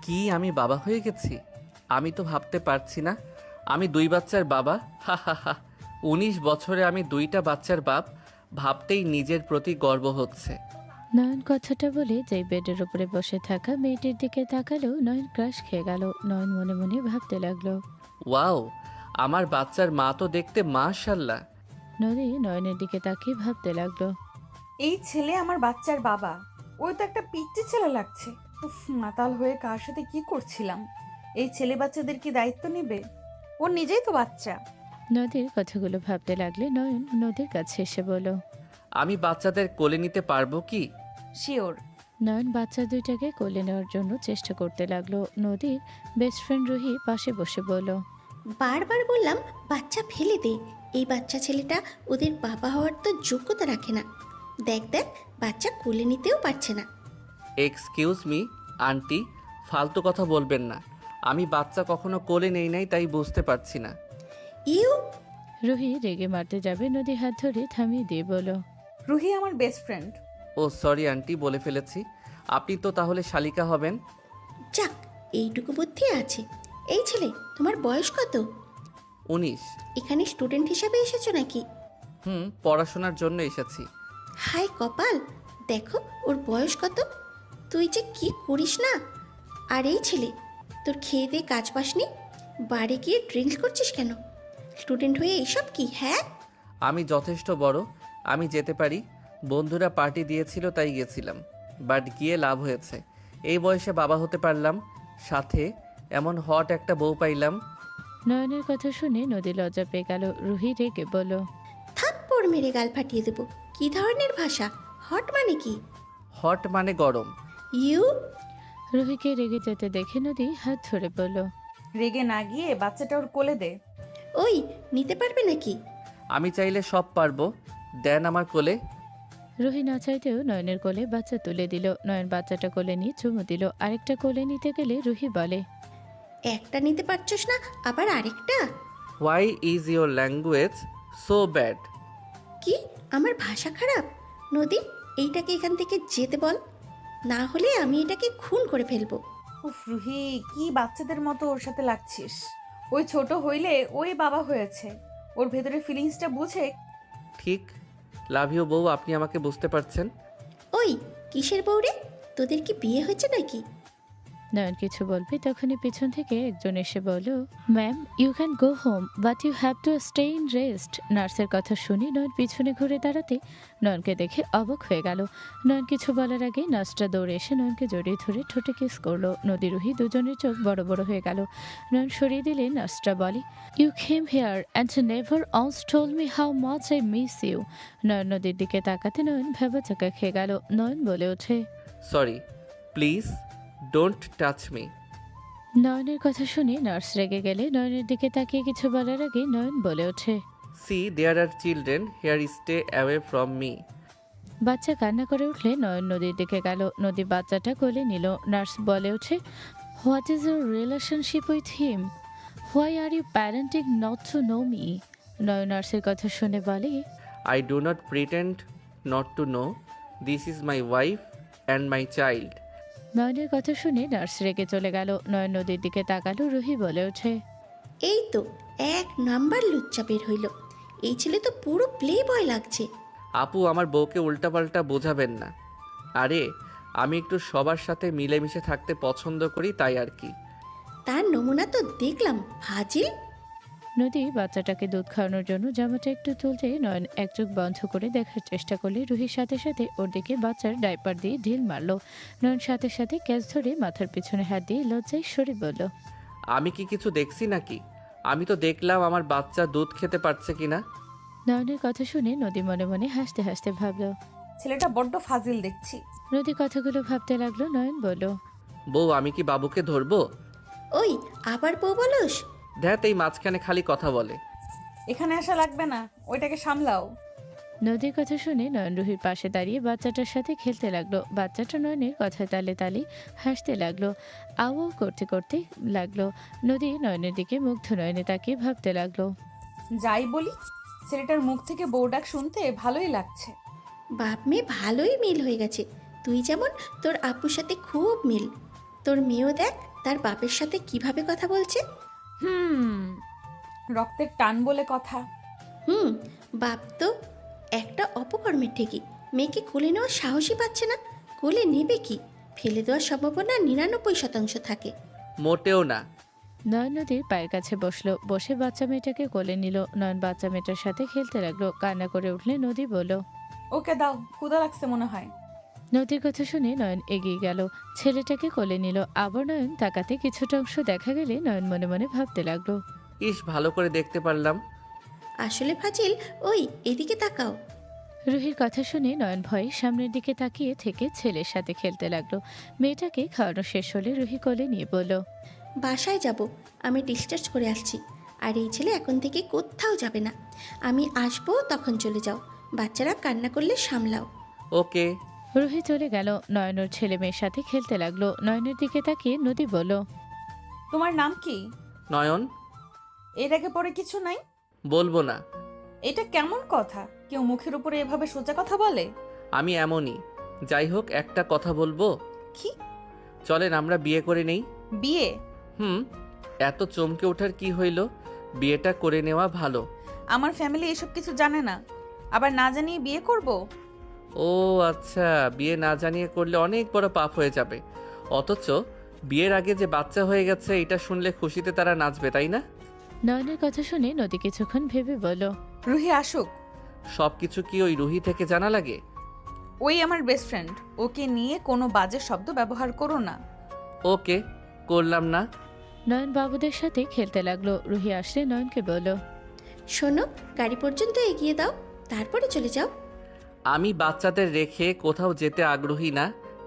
কি আমি বাবা হয়ে গেছি? আমি তো ভাবতে পারছি না আমি 2 বাচ্চার বাবা। হা হা হা। 19 বছরে আমি 2টা বাচ্চার বাপ, ভাবতেই নিজের প্রতি গর্ব হচ্ছে। নয়ন কথাটা বলে যেই বেডের উপরে বসে থাকা মেয়েটির দিকে তাকালো, নয়ন ক্রাশ খেয়ে গেল। নয়ন মনে মনে ভাবতে লাগলো। ওয়াও, আমার বাচ্চার মা তো দেখতে মাশাল্লাহ। নদী নয়নের দিকে তাকিয়ে ভাবতে লাগলো। এই ছেলে আমার বাচ্চার বাবা। ওই তো একটা পিচ্চি ছেলে লাগছে। উফ, মাতাল হয়ে কার সাথে কি করছিলাম। এই ছেলে বাচ্চাদের কি দায়িত্ব নেবে? ও নিজেই তো বাচ্চা। নদীর কথাগুলো ভাবতে লাগলে নয়ন নদীর কাছে এসে বলল। আমি বাচ্চাদের কোলে নিতে পারবো কি? শিওর। নয়ন বাচ্চা দুইটাকে কোলে নেওয়ার জন্য চেষ্টা করতে লাগলো। নদীর বেস্ট ফ্রেন্ড রুহি পাশে বসে বলল। বারবার বললাম বাচ্চা ফেলে দে, এই বাচ্চা ছেলেটা ওদের বাবা হওয়ার তো যোগ্যতা রাখে না। দেখ দেখ, বাচ্চা কোলে নিতেও পারছে না। এক্সকিউজ মি আন্টি, ফালতু কথা বলবেন না। আমি বাচ্চা কখনো কোলে নেই নাই, তাই বুঝতে পারছি না। ইউ, রুহি রেগে মারতে যাবে, নদী হাত ধরে থামিয়ে দিয়ে বলল। রুহি আমার বেস্ট ফ্রেন্ড। ও সরি আন্টি, বলে ফেলেছি। আপনি তো তাহলে শালিকা হবেন। যাক, এইটুকু বুদ্ধি আছে। এই ছেলে, তোমার বয়স কত? 19। এখানে স্টুডেন্ট হিসাবে এসেছো নাকি? পড়াশোনার জন্য এসেছি। হায় কপাল, দেখো ওর বয়স কত। তুই যে কি করিস না। আর এই ছেলে, তোর খেয়ে দিয়ে কাজ পাসনি, বাড়ি গিয়ে ড্রিঙ্কস করছিস কেন? স্টুডেন্ট হয়ে এইসব কি? হ্যাঁ, আমি যথেষ্ট বড়, আমি যেতে পারি। বন্ধুরা পার্টি দিয়েছিল তাই গেছিলাম, বাট গিয়ে লাভ হয়েছে। এই বয়সে বাবা হতে পারলাম, সাথে এমন হট একটা বউ পাইলাম। নয়নের কথা শুনে নদী লজ্জা পেয়ে গেল। রুহি রেগে বলল। থাপ্পড় মেরে গাল ফাটিয়ে দেবো। কি ধরনের ভাষা? হট মানে কি? হট মানে গরম। ইউ, রুহিকে রেগে যেতে দেখে নদী হাত ধরে বলল। রেগে না গিয়ে বাচ্চাটা ওর কোলে দে। ওই নিতে পারবে নাকি? আমি চাইলে সব পারবো, দেন আমার কোলে। রুহি না চাইতেও নয়নের কোলে বাচ্চা তুলে দিল। নয়ন বাচ্চাটা কোলে নিয়ে চুমু দিল। আরেকটা কোলে নিতে গেলে রুহি বলে। একটা নিতে পারছস না, আবার আরেকটা? Why is your language so bad? কি, আমার ভাষা খারাপ? নদী, এইটাকে এখান থেকে যেতে বল, না হলে আমি এটাকে খুন করে ফেলবো। উফ রুহি, কি বাচ্চাদের মতো ওর সাথে লাগছিস। ওই ছোট হইলে ওই বাবা হয়েছে। ওর ভেতরে ফিলিংসটা বুঝে। ঠিক। লাভ ইউ বউ, আপনি আমাকে বুঝতে পারছেন। ওই কিসের বউরে? তোদের কি বিয়ে হয়েছে নাকি? নয়ন কিছু বলবে তখনই পিছন থেকে একজন এসে বলল। Ma'am, you can go home but you have to stay in rest. নার্সের কথা শুনে নয়ন পিছনে ঘুরে দাঁড়াতে নয়নকে দেখে অবাক হয়ে গেল। নয়ন কিছু বলার আগে নার্সটা দৌড়ে এসে নয়নকে জড়িয়ে ধরে ঠোঁটে কিস করলো। নদী রুহি দুজনের চোখ বড় বড় হয়ে গেল। নয়ন সরিয়ে দিলে নার্সটা বলে, you came here and never once told me how much I miss you. নয়ন নদীর দিকে তাকাতে নয়ন ভেবাচাকা খেয়ে গেল। নয়ন বলে ওঠে। Sorry, please don't touch me. নয়নের কথা শুনে নার্স রেগে গেলে নয়নের দিকে তাকিয়ে কিছু বলার আগে নয়ন বলে ওঠে। See there are children here, stay away from me. বাচ্চা কান্না করে উঠলে নয়ন নদীর দিকে গেল। নদী বাচ্চাটা কোলে নিল। নার্স বলে ওঠে, what is your relationship with him? Why are you parenting not to know me? নয়ন নার্সের কথা শুনে বলে, I do not pretend not to know. This is my wife and my child. নয়নের কথা শুনে নার্স রেগে চলে গেল। নয়ন নদীর দিকে তাকালো। রুহি বলে ওঠে, এই তো এক নাম্বার লুচ্চা বের হইল। এই ছেলে তো পুরো প্লে বয় লাগছে। আপু, আমার বউকে উল্টাপাল্টা বোঝাবেন না। আরে, আমি একটু সবার সাথে মিলেমিশে থাকতে পছন্দ করি, তাই আর কি। তার নমুনা তো দেখলাম, ফাজিল। নদী বাচ্চাটাকে দুধ খাওয়ানোর জন্য জামাটা একটু তুলতে নয়ন এক চোখ বন্ধ করে দেখার চেষ্টা করলে রুহির সাথে সাথে ওর দিকে বাচ্চার ডাইপার দিয়ে ঢিল মারলো। নয়ন সাথে সাথে ক্যাচ ধরে মাথার পিছনে হাত দিয়ে লজ্জায় সরে বলল। আমি কি কিছু দেখছি নাকি? আমি তো দেখলাম আমার বাচ্চা দুধ খেতে পারছে কিনা। নয়নের কথা শুনে নদী মনে মনে হাসতে হাসতে ভাবল। ছেলেটা বড্ড ফাজিল দেখছি। নদী কথাগুলো ভাবতে লাগলো। নয়ন বলল, বউ, আমি কি বাবুকে ধরবো? ওই আবার বউ বলস? ধ্যাত, এই মাঝখানে খালি কথা বলে। এখানে আসা লাগবে না, ওইটাকে সামলাও। নদীর কথা শুনে নয়ন রুহির পাশে দাঁড়িয়ে বাচ্চাটার সাথে খেলতে লাগলো। বাচ্চাটা নয়নের কথায় তালে তালে হাসতে লাগলো, আও করতে করতে লাগলো। নদী নয়নের দিকে মুগ্ধ নয়নে তাকিয়ে ভাবতে লাগলো। যাই বলি, ছেলেটার মুখ থেকে বউ ডাক শুনতে ভালোই লাগছে। বাপ মেয়ে ভালোই মিল হয়ে গেছে। তুই যেমন, তোর আপুর সাথে খুব মিল। তোর মেয়েও দেখ তার বাপের সাথে কিভাবে কথা বলছে? হুম, রক্তের টান বলে কথা। হুম, বাপ তো একটা অপকর্মের ঠিকই। মেয়েকে কোলে নেওয়ার সাহসই পাচ্ছে না। কোলে নেবে কি? ফেলে দেওয়ার সম্ভাবনা 99% থাকে। মোটেও না। নয়ন নদীর পায়ের কাছে বসলো, বসে বাচ্চা মেয়েটাকে কোলে নিল। নয়ন বাচ্চা মেয়েটার সাথে খেলতে লাগলো। কান্না করে উঠলে নদী বলল। ওকে দাও, ক্ষুধা লাগছে মনে হয়। নদীর কথা শুনে নয়ন এগিয়ে গেল, ছেলেটাকে কোলে নিল। আবার নয়ন তাকাতে কিছুটা অংশ দেখা গেলে নয়ন মনে মনে ভাবতে লাগলো। ইস, ভালো করে দেখতে পারলাম। আসলে ফাজিল, ওই এদিকে তাকাও। রুহির কথা শুনে নয়ন ভয়ে সামনের দিকে তাকিয়ে থেকে ছেলের সাথে খেলতে লাগলো। মেয়েটাকে খাওয়ানো শেষ হলে রুহি কোলে নিয়ে বলল। বাসায় যাব, আমি ডিসচার্জ করে আসছি। আর এই ছেলে এখন থেকে কোথাও যাবে না। আমি আসবো, তখন চলে যাও। বাচ্চারা কান্না করলে সামলাও। ওকে। রুহি চলে গেল। নয়ন ওর ছেলে মেয়ের সাথে খেলতে লাগলো। নয়নের দিকে তাকিয়ে নদী বলল। তোমার নাম কি? নয়ন। এর আগে পরে কিছু নাই? বলবো না। এটা কেমন কথা? কেউ মুখের উপরে এভাবে সোজা কথা বলে? আমি এমনই। যাই হোক, একটা কথা বলবো। কি? চলেন আমরা বিয়ে করে নেই। বিয়ে? হুম। এত চমকে ওঠার কি হইল? বিয়েটা করে নেওয়া ভালো। আমার ফ্যামিলি এসব কিছু জানে না, আবার না জানিয়ে বিয়ে করব? ও আচ্ছা, বিয়ে না জানিয়ে করলে অনেক বড় পাপ হয়ে যাবে। অথচ বিয়ের আগে যে বাচ্চা হয়ে গেছে এটা শুনলে খুশিতে তারা নাচবে, তাই না? নয়নের কথা শুনে নদী কিছুক্ষণ ভেবে বলল। রুহি আসুক। সব কিছু কি ওই রুহি থেকে জানা লাগে? ওই আমার বেস্ট ফ্রেন্ড, ওকে নিয়ে কোনো বাজে শব্দ ব্যবহার করো না। ওকে, করলাম না। নয়ন বাবুদের সাথে খেলতে লাগলো। রুহি আসলে নয়নকে বলল। শোনো, গাড়ি পর্যন্ত এগিয়ে দাও, তারপরে চলে যাও। আমি বাচ্চাদের রেখে কোথাও যেতে আগ্রহী না,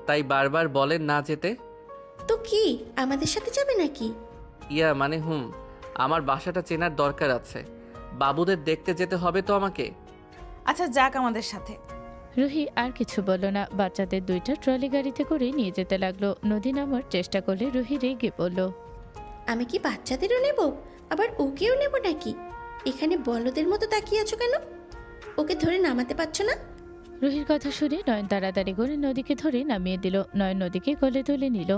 তাই বারবার বলেন না যেতে। তো কি আমাদের সাথে যাবে নাকি? ইয়া মানে আমার বাসাটা চেনার দরকার আছে। বাবুদের দেখতে যেতে হবে তো আমাকে। আচ্ছা যাক আমাদের সাথে। রুহি আর কিছু বলল না। বাচ্চাদের দুইটা ট্রলি গাড়িতে করে নিয়ে যেতে লাগলো। নদী নামার চেষ্টা করলে রুহি রেগে বলল। আমি কি বাচ্চাদেরও নেব, আবার ওকেও নেব নাকি? এখানে বলদের মতো তাকিয়ে আছো কেন? ওকে ধরে নামাতে পারছো না? রুহির কথা শুনে নয়ন তাড়াতাড়ি করে নদীকে ধরে নামিয়ে দিল। নয়ন নদীকে কোলে তুলে নিল।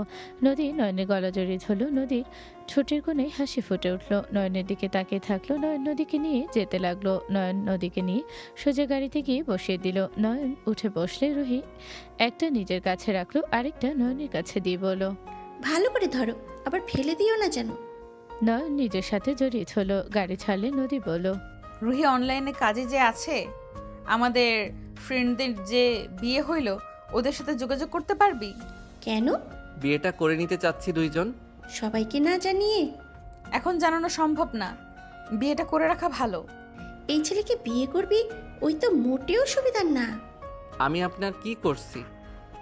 নদী নয়নের গলা জড়িয়ে ধরল। নদীর ঠোঁটের কোণে হাসি ফুটে উঠল। নয়নের দিকে তাকিয়ে থাকলো। নয়ন নদীকে নিয়ে যেতে লাগলো। নয়ন নদীকে নিয়ে সোজা গাড়িতে গিয়ে বসিয়ে দিল। নয়ন উঠে বসলে রুহি একটা নিজের কাছে রাখলো, আরেকটা নয়নের কাছে দিয়ে বলল। ভালো করে ধরো, আবার ফেলে দিও না যেন। নয়ন নিজের সাথে জড়িয়ে ধরল। গাড়ি ছাড়লে নদী বলল। রুহি অনলাইনে কাজে যে আছে, আমাদের ফ্রেন্ডদের যে বিয়ে হইল ওদের সাথে যোগাযোগ করতে পারবি? কেন? বিয়েটা করে নিতে চাচ্ছি দুইজন। সবাইকে না জানিয়ে? এখন জানানো সম্ভব না, বিয়েটা করে রাখা ভালো। এই ছেলেকে বিয়ে করবি, ওই তো মোটেও সুবিধার না। আমি আপনার কি করছি?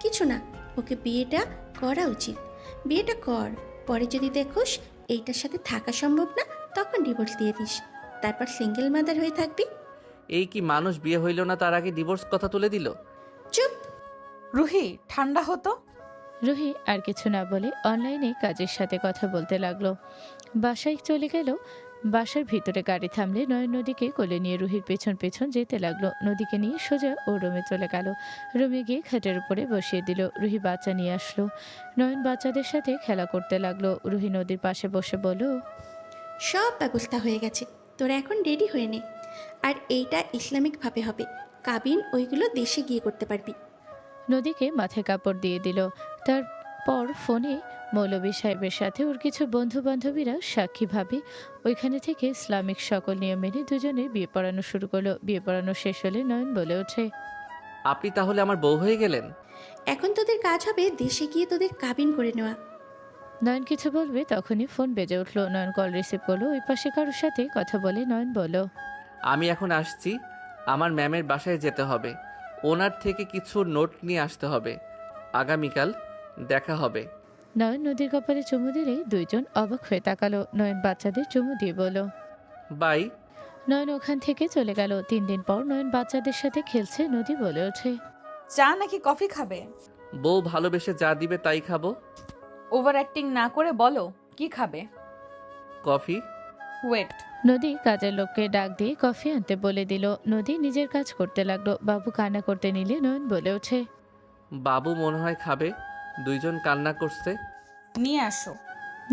কিছু না, ওকে বিয়েটা করা উচিত। বিয়েটা কর, পরে যদি দেখোস এইটার সাথে থাকা সম্ভব না, তখন ডিভোর্স দিয়ে দিস। তারপর সিঙ্গেল মাদার হয়ে থাকবি। এই কি মানুষ, বিয়ে হইল না তার আগে ডিভোর্স কথা তুলে দিল? চুপ। রুহি ঠান্ডা হতো। রুহি আর কিছু না বলে অনলাইনে কাজের সাথে কথা বলতে লাগলো। বাসায় চলে গেল। বাসার ভিতরে গাড়ি থামলে নয়ন নদীকে কোলে নিয়ে রুহির পেছন পেছন যেতে লাগলো। নদীকে নিয়ে সোজা ও রুমে চলে গেল। রুমে গিয়ে খাটের উপরে বসিয়ে দিল। রুহি বাচ্চা নিয়ে আসলো। নয়ন বাচ্চাদের সাথে খেলা করতে লাগলো। রুহি নদীর পাশে বসে বলল। সব ব্যবস্থা হয়ে গেছে, তোরা এখন রেডি হয়ে নে। আর এইটা ইসলামিকভাবে হবে, কাবিন ওইগুলো দেশে গিয়ে করতে পারবি। নদীকে মাথায় কাপড় দিয়ে দিল। তারপর ফোনে মৌলভী সাহেবের সাথে ওর কিছু বন্ধু বান্ধবীরা সাক্ষী ভাবে ওইখানে থেকে ইসলামিক সকল নিয়ম মেনে দুজনের বিয়ে পড়ানো শুরু করলো। বিয়ে পড়ানো শেষ হলে নয়ন বলে ওঠে। আপনি তাহলে আমার বউ হয়ে গেলেন। এখন তোদের কাজ হবে দেশে গিয়ে তোদের কাবিন করে নেওয়া। নয়ন কিছু বলবে তখনই ফোন বেজে উঠলো। নয়ন কল রিসিভ করলো। ওই পাশে কারোর সাথে কথা বলে নয়ন বলল। আমি এখন আসছি, আমার ম্যামের বাসায় যেতে হবে। ওনার থেকে কিছু নোট নিয়ে আসতে হবে। আগামীকাল দেখা হবে। নয়ন নদীর কপালে চুমু দিলেই দুইজন অবাক হয়ে তাকালো। নয়ন বাচ্চাদের চুমু দিয়ে বলল। বাই। নয়ন ওখান থেকে চলে গেল। 3 দিন পর নয়ন বাচ্চাদের সাথে খেলছে। নদী বলে ওঠে। চা নাকি কফি খাবে? বউ ভালোবেসে যা দিবে তাই খাবো। ওভার অ্যাক্টিং না করে বলো কি খাবে। কফি। ওয়েট। নদী কাজের লোককে ডাক দিয়ে কফি আনতে বলে দিল। নদী নিজের কাজ করতে লাগলো। বাবু কান্না করতে নিলে নয়ন বলে ওঠে। বাবু মনে হয় খাবে, দুইজন কান্না করছে। নিয়ে আসো।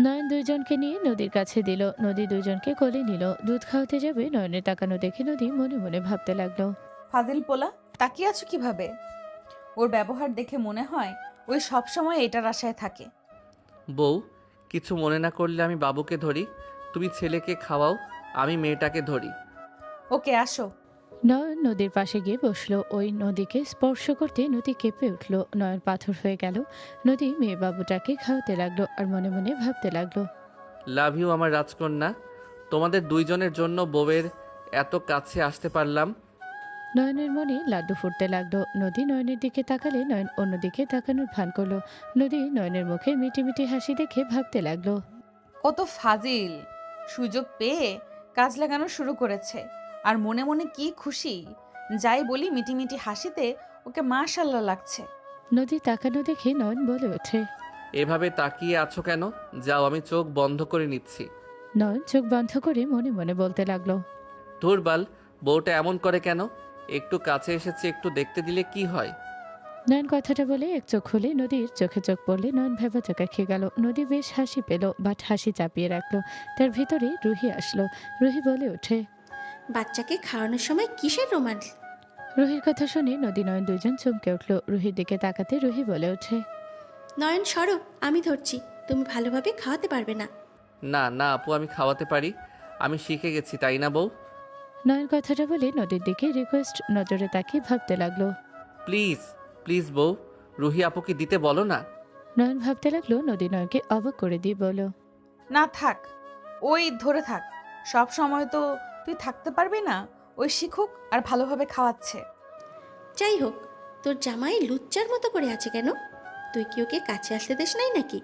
নয়ন দুইজনকে নিয়ে নদীর কাছে দিল। নদী দুইজনকে কোলে নিল। দুধ খাওয়াতে যাবে নয়নের তাকানো দেখে নদী মনে মনে ভাবতে লাগলো। ফাজিল পোলা, তাকিয়ে আছো কিভাবে? ওর ব্যবহার দেখে মনে হয় ওই সব সময় এটার আশায় থাকে। বউ, কিছু মনে না করলে আমি বাবুকে ধরি, তুমি ছেলেকে খাওয়াও, আমি মেয়েটাকে ধরি। ওকে আসো। নয়ন নদীর পাশে গিয়ে বসলো। ওই নদীকে স্পর্শ করতে নদী কেঁপে উঠল। নয়ন পাথর হয়ে গেল। নদী মেয়ে বাবুটাকে খাওয়াতে লাগলো আর মনে মনে ভাবতে লাগলো। লাভ ইউ আমার রাজকন্যা, তোমাদের দুইজনের জন্য বউয়ের এত কাছে আসতে পারলাম। নয়নের মনে লাড্ডু ফুটতে লাগলো। নদী নয়নের দিকে তাকালে নয়ন অন্যদিকে তাকানোর ভান করলো। নদী নয়নের মুখে মিটি মিটি হাসি দেখে ভাবতে লাগলো। কত ফাজিল, সুযোগ পেয়ে কাজ লাগানো শুরু করেছে আর মনে মনে কি খুশি। যাই বলি মিটিমিটি হাসিতে ওকে মাশাল্লাহ লাগছে। নদী তাকানো দেখে নয়ন বলে ওঠে। এভাবে তাকিয়ে আছো কেন? যাও, আমি চোখ বন্ধ করে নিচ্ছি। নয়ন চোখ বন্ধ করে মনে মনে বলতে লাগলো। ধুরবাল, বউটা এমন করে কেন? একটু কাছে এসেছে, একটু দেখতে দিলে কি হয়? নয়ন কথাটা বলে এক চোখ খুলে নদীর চোখে চোখ পড়লে নয়ন ভেবা চোখে খেয়ে গেল। নদী বেশ হাসি পেল, বাট হাসি চাপিয়ে রাখলো। তার ভিতরে রুহি আসলো। রুহি বলে ওঠে। বাচ্চাকে খাওয়ানোর সময় কিসের রোমান্স? রুহির কথা শুনে নদী নয়ন দুজন চমকে উঠল। রুহির দিকে তাকাতে রুহি বলে ওঠে। নয়ন সরো, আমি ধরছি, তুমি ভালোভাবে খাওয়াতে পারবে না। না না আপু, আমি খাওয়াতে পারি, আমি শিখে গেছি, তাই না বউ? নয়ন কথাটা বলে নদীর দিকে রিকোয়েস্ট নজরে তাকিয়ে ভাবতে লাগলো। প্লিজ প্লিজ বউ, রুহি আপুকে দিতে বলো না। নয়ন ভাবতে লাগলো নদী নয়নকে অবাক করে দিয়ে বলল। না থাক, ওই ধরে থাক, সব সময় তো তুই থাকতে পারবি না। ওই শিখুক আর ভালোভাবে খাওয়াচ্ছে। যাই হোক, তোর জামাই লুচ্চার মতো করে আছে কেন? তুই কি ওকে কাছে আসতে দিস নাই নাকি?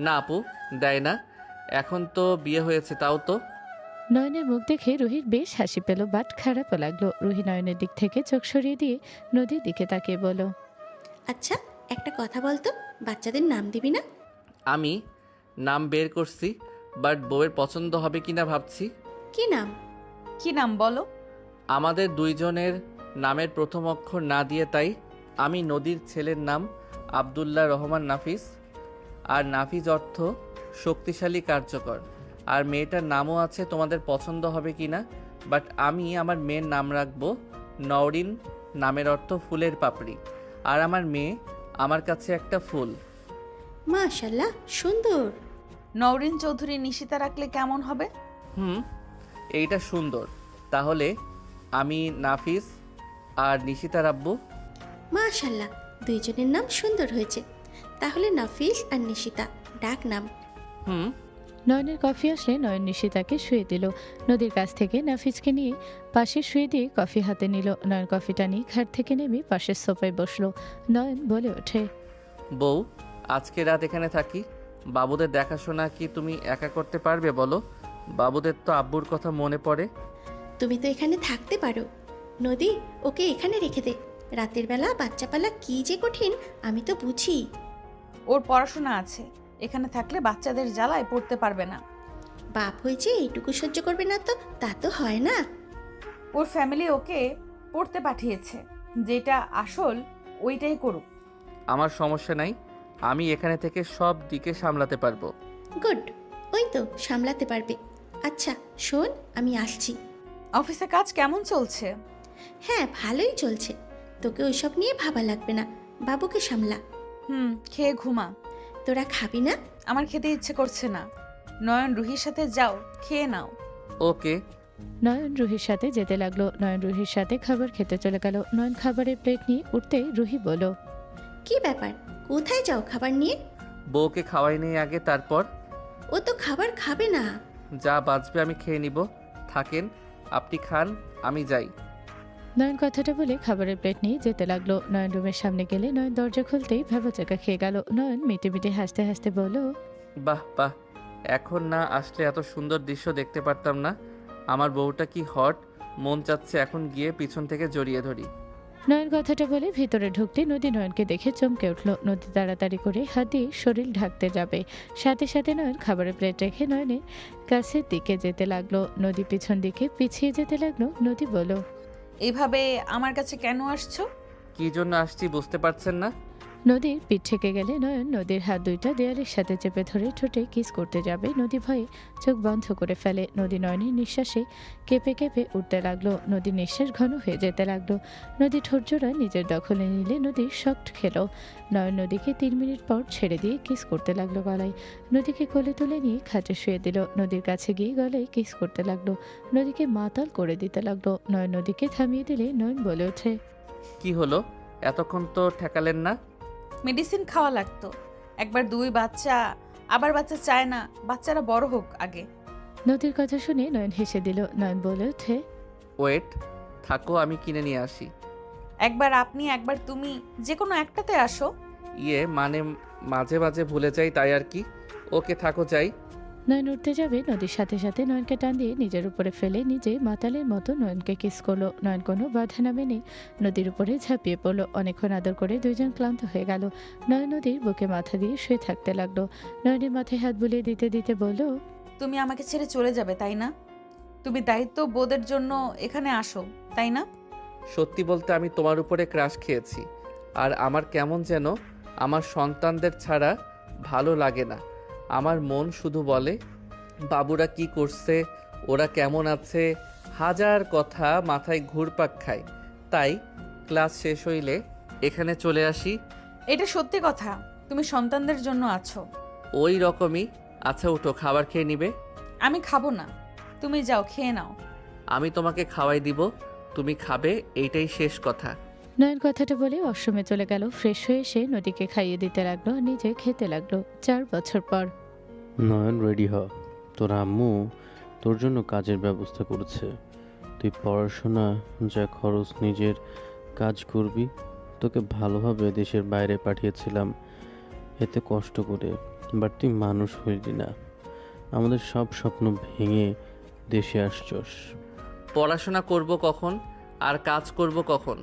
না আপু, দেয় না, এখন তো বিয়ে হয়েছে তাও তো। নয়নের মুখ দেখে রুহির বেশ হাসি পেল, বাট খারাপও লাগলো। রুহি নয়নের দিক থেকে চোখ সরিয়ে দিয়ে নদীর দিকে তাকিয়ে বলল। আচ্ছা, একটা কথা বলতো, বাচ্চাদের নাম দিবি না? আমি নাম বের করছি, বাট বউয়ের পছন্দ হবে কিনা ভাবছি। কি নাম? কি নাম বলো? আমাদের দুইজনের নামের প্রথম অক্ষর না দিয়ে, তাই আমি নদীর ছেলের নাম আব্দুল্লাহ রহমান নাফিস, আর নাফিস অর্থ শক্তিশালী কার্যকর, আর মেয়েটার নামও আছে, তোমাদের পছন্দ হবে কিনা, বাট আমি আমার মেয়ের নাম রাখবো নওরিন, নামের অর্থ ফুলের পাপড়ি, আর আমার মেয়ে আমার কাছে একটা ফুল। মাশাল্লাহ, সুন্দর। নওরিন চৌধুরী নিশিতা রাখলে কেমন হবে? এইটা সুন্দর, তাহলে আমি নাফিস আর নিশিতা রাখবো। মাশাল্লাহ, দুইজনের নাম সুন্দর হয়েছে। তাহলে নাফিস আর নিশিতা ডাক নাম। নয়নের কফি আসলে নয়ন নিশিতাকে শুয়ে দিল। নদীর কাছ থেকে নাফিসকে নিয়ে পাশে শুয়ে দিয়ে কফি হাতে নিল। নয়ন কফিটা নিয়ে ঘাট থেকে নেমে পাশের সোফায় বসলো। নয়ন বলে ওঠে। বউ, আজকে রাত এখানে থাকি, বাবুদের দেখাশোনা কি তুমি একা করতে পারবে বলো? বাবুদের তো আব্বুর কথা মনে পড়ে। তুমি তো এখানে থাকতে পারো। নদী, ওকে এখানে রেখে দে। রাতের বেলা বাচ্চা পালা কি যে কঠিন আমি তো বুঝি। ওর পড়াশোনা আছে, এখানে থাকলে বাচ্চাদের জ্বালায় পড়তে পারবে না। বাপ হয়েছে এইটুকু সহ্য করবে না তো তা তো হয় না। ওর ফ্যামিলি ওকে পড়তে পাঠিয়েছে, যেটা আসল ওইটাই করুক। আমার সমস্যা নাই, আমি এখানে থেকে সব দিকে সামলাতে পারবো। গুড, ওই তো সামলাতে পারবে। আচ্ছা শোন, আমি আসছি। অফিসে কাজ কেমন চলছে? হ্যাঁ, ভালোই চলছে। তোকে ওইসব নিয়ে ভাবা লাগবে না, বাবুকে সামলা। খেয়ে ঘুমা। তোরা খাবি না? আমার খেতে ইচ্ছে করছে না। নয়ন রুহির সাথে যাও, খেয়ে নাও। ওকে। নয়ন রুহির সাথে যেতে লাগলো। নয়ন রুহির সাথে খাবার খেতে চলে গেল। নয়ন খাবারের প্লেট নিয়ে উঠতেই রুহি বলল। কি ব্যাপার, কোথায় যাও খাবার নিয়ে? বউকে খাওয়াই নেই আগে, তারপর। ও তো খাবার খাবে না। যা বাঁচবে আমি খেয়ে নিব, থাকেন, আপনি খান, আমি যাই। নয়ন কথাটা বলে খাবারের প্লেট নিয়ে যেতে লাগলো। নয়ন রুমের সামনে গেলে নয়ন দরজা খুলতেই ভেবাচাকা খেয়ে গেল। নয়ন মিটে মিটে হাসতে হাসতে বলল। বাহ বাহ, এখন না আসলে এত সুন্দর দৃশ্য দেখতে পারতাম না। আমার বউটা কি হট, মন চাচ্ছে এখন গিয়ে পিছন থেকে জড়িয়ে ধরি। নয়ন কথাটা বলে ভিতরে ঢুকতে নদী নয়নকে দেখে চমকে উঠল। নদী তাড়াতাড়ি করে হাত দিয়ে শরীর ঢাকতে যাবে, সাথে সাথে নয়ন খাবারের প্লেট রেখে নয়নের কাছের দিকে যেতে লাগলো। নদী পিছন দিকে পিছিয়ে যেতে লাগলো। নদী বলল। এইভাবে আমার কাছে কেন আসছো? কি জন্য আসছি বুঝতে পারছেন না? নদীর পিঠ থেকে গেলে নয়ন নদীর হাত দুইটা দেয়ালের সাথে চেপে ধরে ঠোঁটে কিস করতে যাবে। নদী ভয়ে চোখ বন্ধ করে ফেলে। নদী নয়নের নিঃশ্বাসে কেঁপে কেঁপে উঠতে লাগলো। নদীর নিঃশ্বাস ঘন হয়ে যেতে লাগলো। নদী ঠোঁটজোড়া নিজের দখলে নিলে নদী শক্ট খেল। নয়ন নদীকে 3 মিনিট পর ছেড়ে দিয়ে কিস করতে লাগলো গলায়। নদীকে কোলে তুলে নিয়ে খাটে শুয়ে দিল। নদীর কাছে গিয়ে গলায় কিস করতে লাগলো। নদীকে মাতাল করে দিতে লাগলো। নয়ন নদীকে থামিয়ে দিলে নয়ন বলে ওঠে, কি হলো? এতক্ষণ তো ঠেকালেন না। মেডিসিন খাওয়া লাগতো। একবার 2 বাচ্চা, আবার বাচ্চা চায় না, বাচ্চারা বড় হোক আগে। নদীর কথা শুনে নয়ন হেসে দিল। নয়ন বলে ওঠে, ওয়েট, থাকো, আমি কিনে নিয়ে আসি। একবার আপনি, একবার তুমি, যে কোনো একটাতে আসো। মানে মাঝে মাঝে ভুলে যাই, তাই আর কি। ওকে, থাকো, যাই। নয়ন উঠতে যাবে, নদীর সাথে সাথে নয়নকে টান দিয়ে নিজের উপরে ফেলে নিজে মাতালের মতো নয়নকে কিস করলো। নয়ন কোনো বাধা না মেনে নদীর উপরে ঝাঁপিয়ে পড়লো। অনেকক্ষণ আদর করে দুইজন ক্লান্ত হয়ে গেল। নয়ন নদীর বুকে মাথা দিয়ে শুয়ে থাকতে লাগলো। নয়নের মাথায় হাত বুলিয়ে দিতে দিতে বলল, তুমি আমাকে ছেড়ে চলে যাবে, তাই না? তুমি দায়িত্ব বোধের জন্য এখানে আসো, তাই না? সত্যি বলতে আমি তোমার উপরে ক্রাশ খেয়েছি। আর আমার কেমন যেন আমার সন্তানদের ছাড়া ভালো লাগে না। আমার মন শুধু বলে, বাবুরা কি করছে, ওরা কেমন আছে, হাজার কথা মাথায় ঘুরপাক খায়। তাই ক্লাস শেষ হইলে এখানে চলে আসি। এটা সত্যি কথা, তুমি সন্তানদের জন্য আছো। ওই রকমই। আচ্ছা, উঠো, খাবার খেয়ে নিবে। আমি খাবো না, তুমি যাও, খেয়ে নাও। আমি তোমাকে খাওয়াই দিব, তুমি খাবে, এইটাই শেষ কথা। নয়ন কথাটা বলে ওয়াশরুমে চলে গেল। ফ্রেশ হয়ে এসে নদীকে খাইয়ে দিতে লাগলো, নিজে খেতে লাগলো। 4 বছর পর। নয়ন, রেডি হ। তোর আম্মু তোর জন্য কাজের ব্যবস্থা করেছে। তুই পড়াশোনা যা খরচ নিজের কাজ করবি। তোকে ভালোভাবে দেশের বাইরে পাঠিয়েছিলাম এতে কষ্ট করে, বাট তুই মানুষ হইলি না। আমাদের সব স্বপ্ন ভেঙে দেশে আসছস। পড়াশোনা করব কখন আর কাজ করব কখন?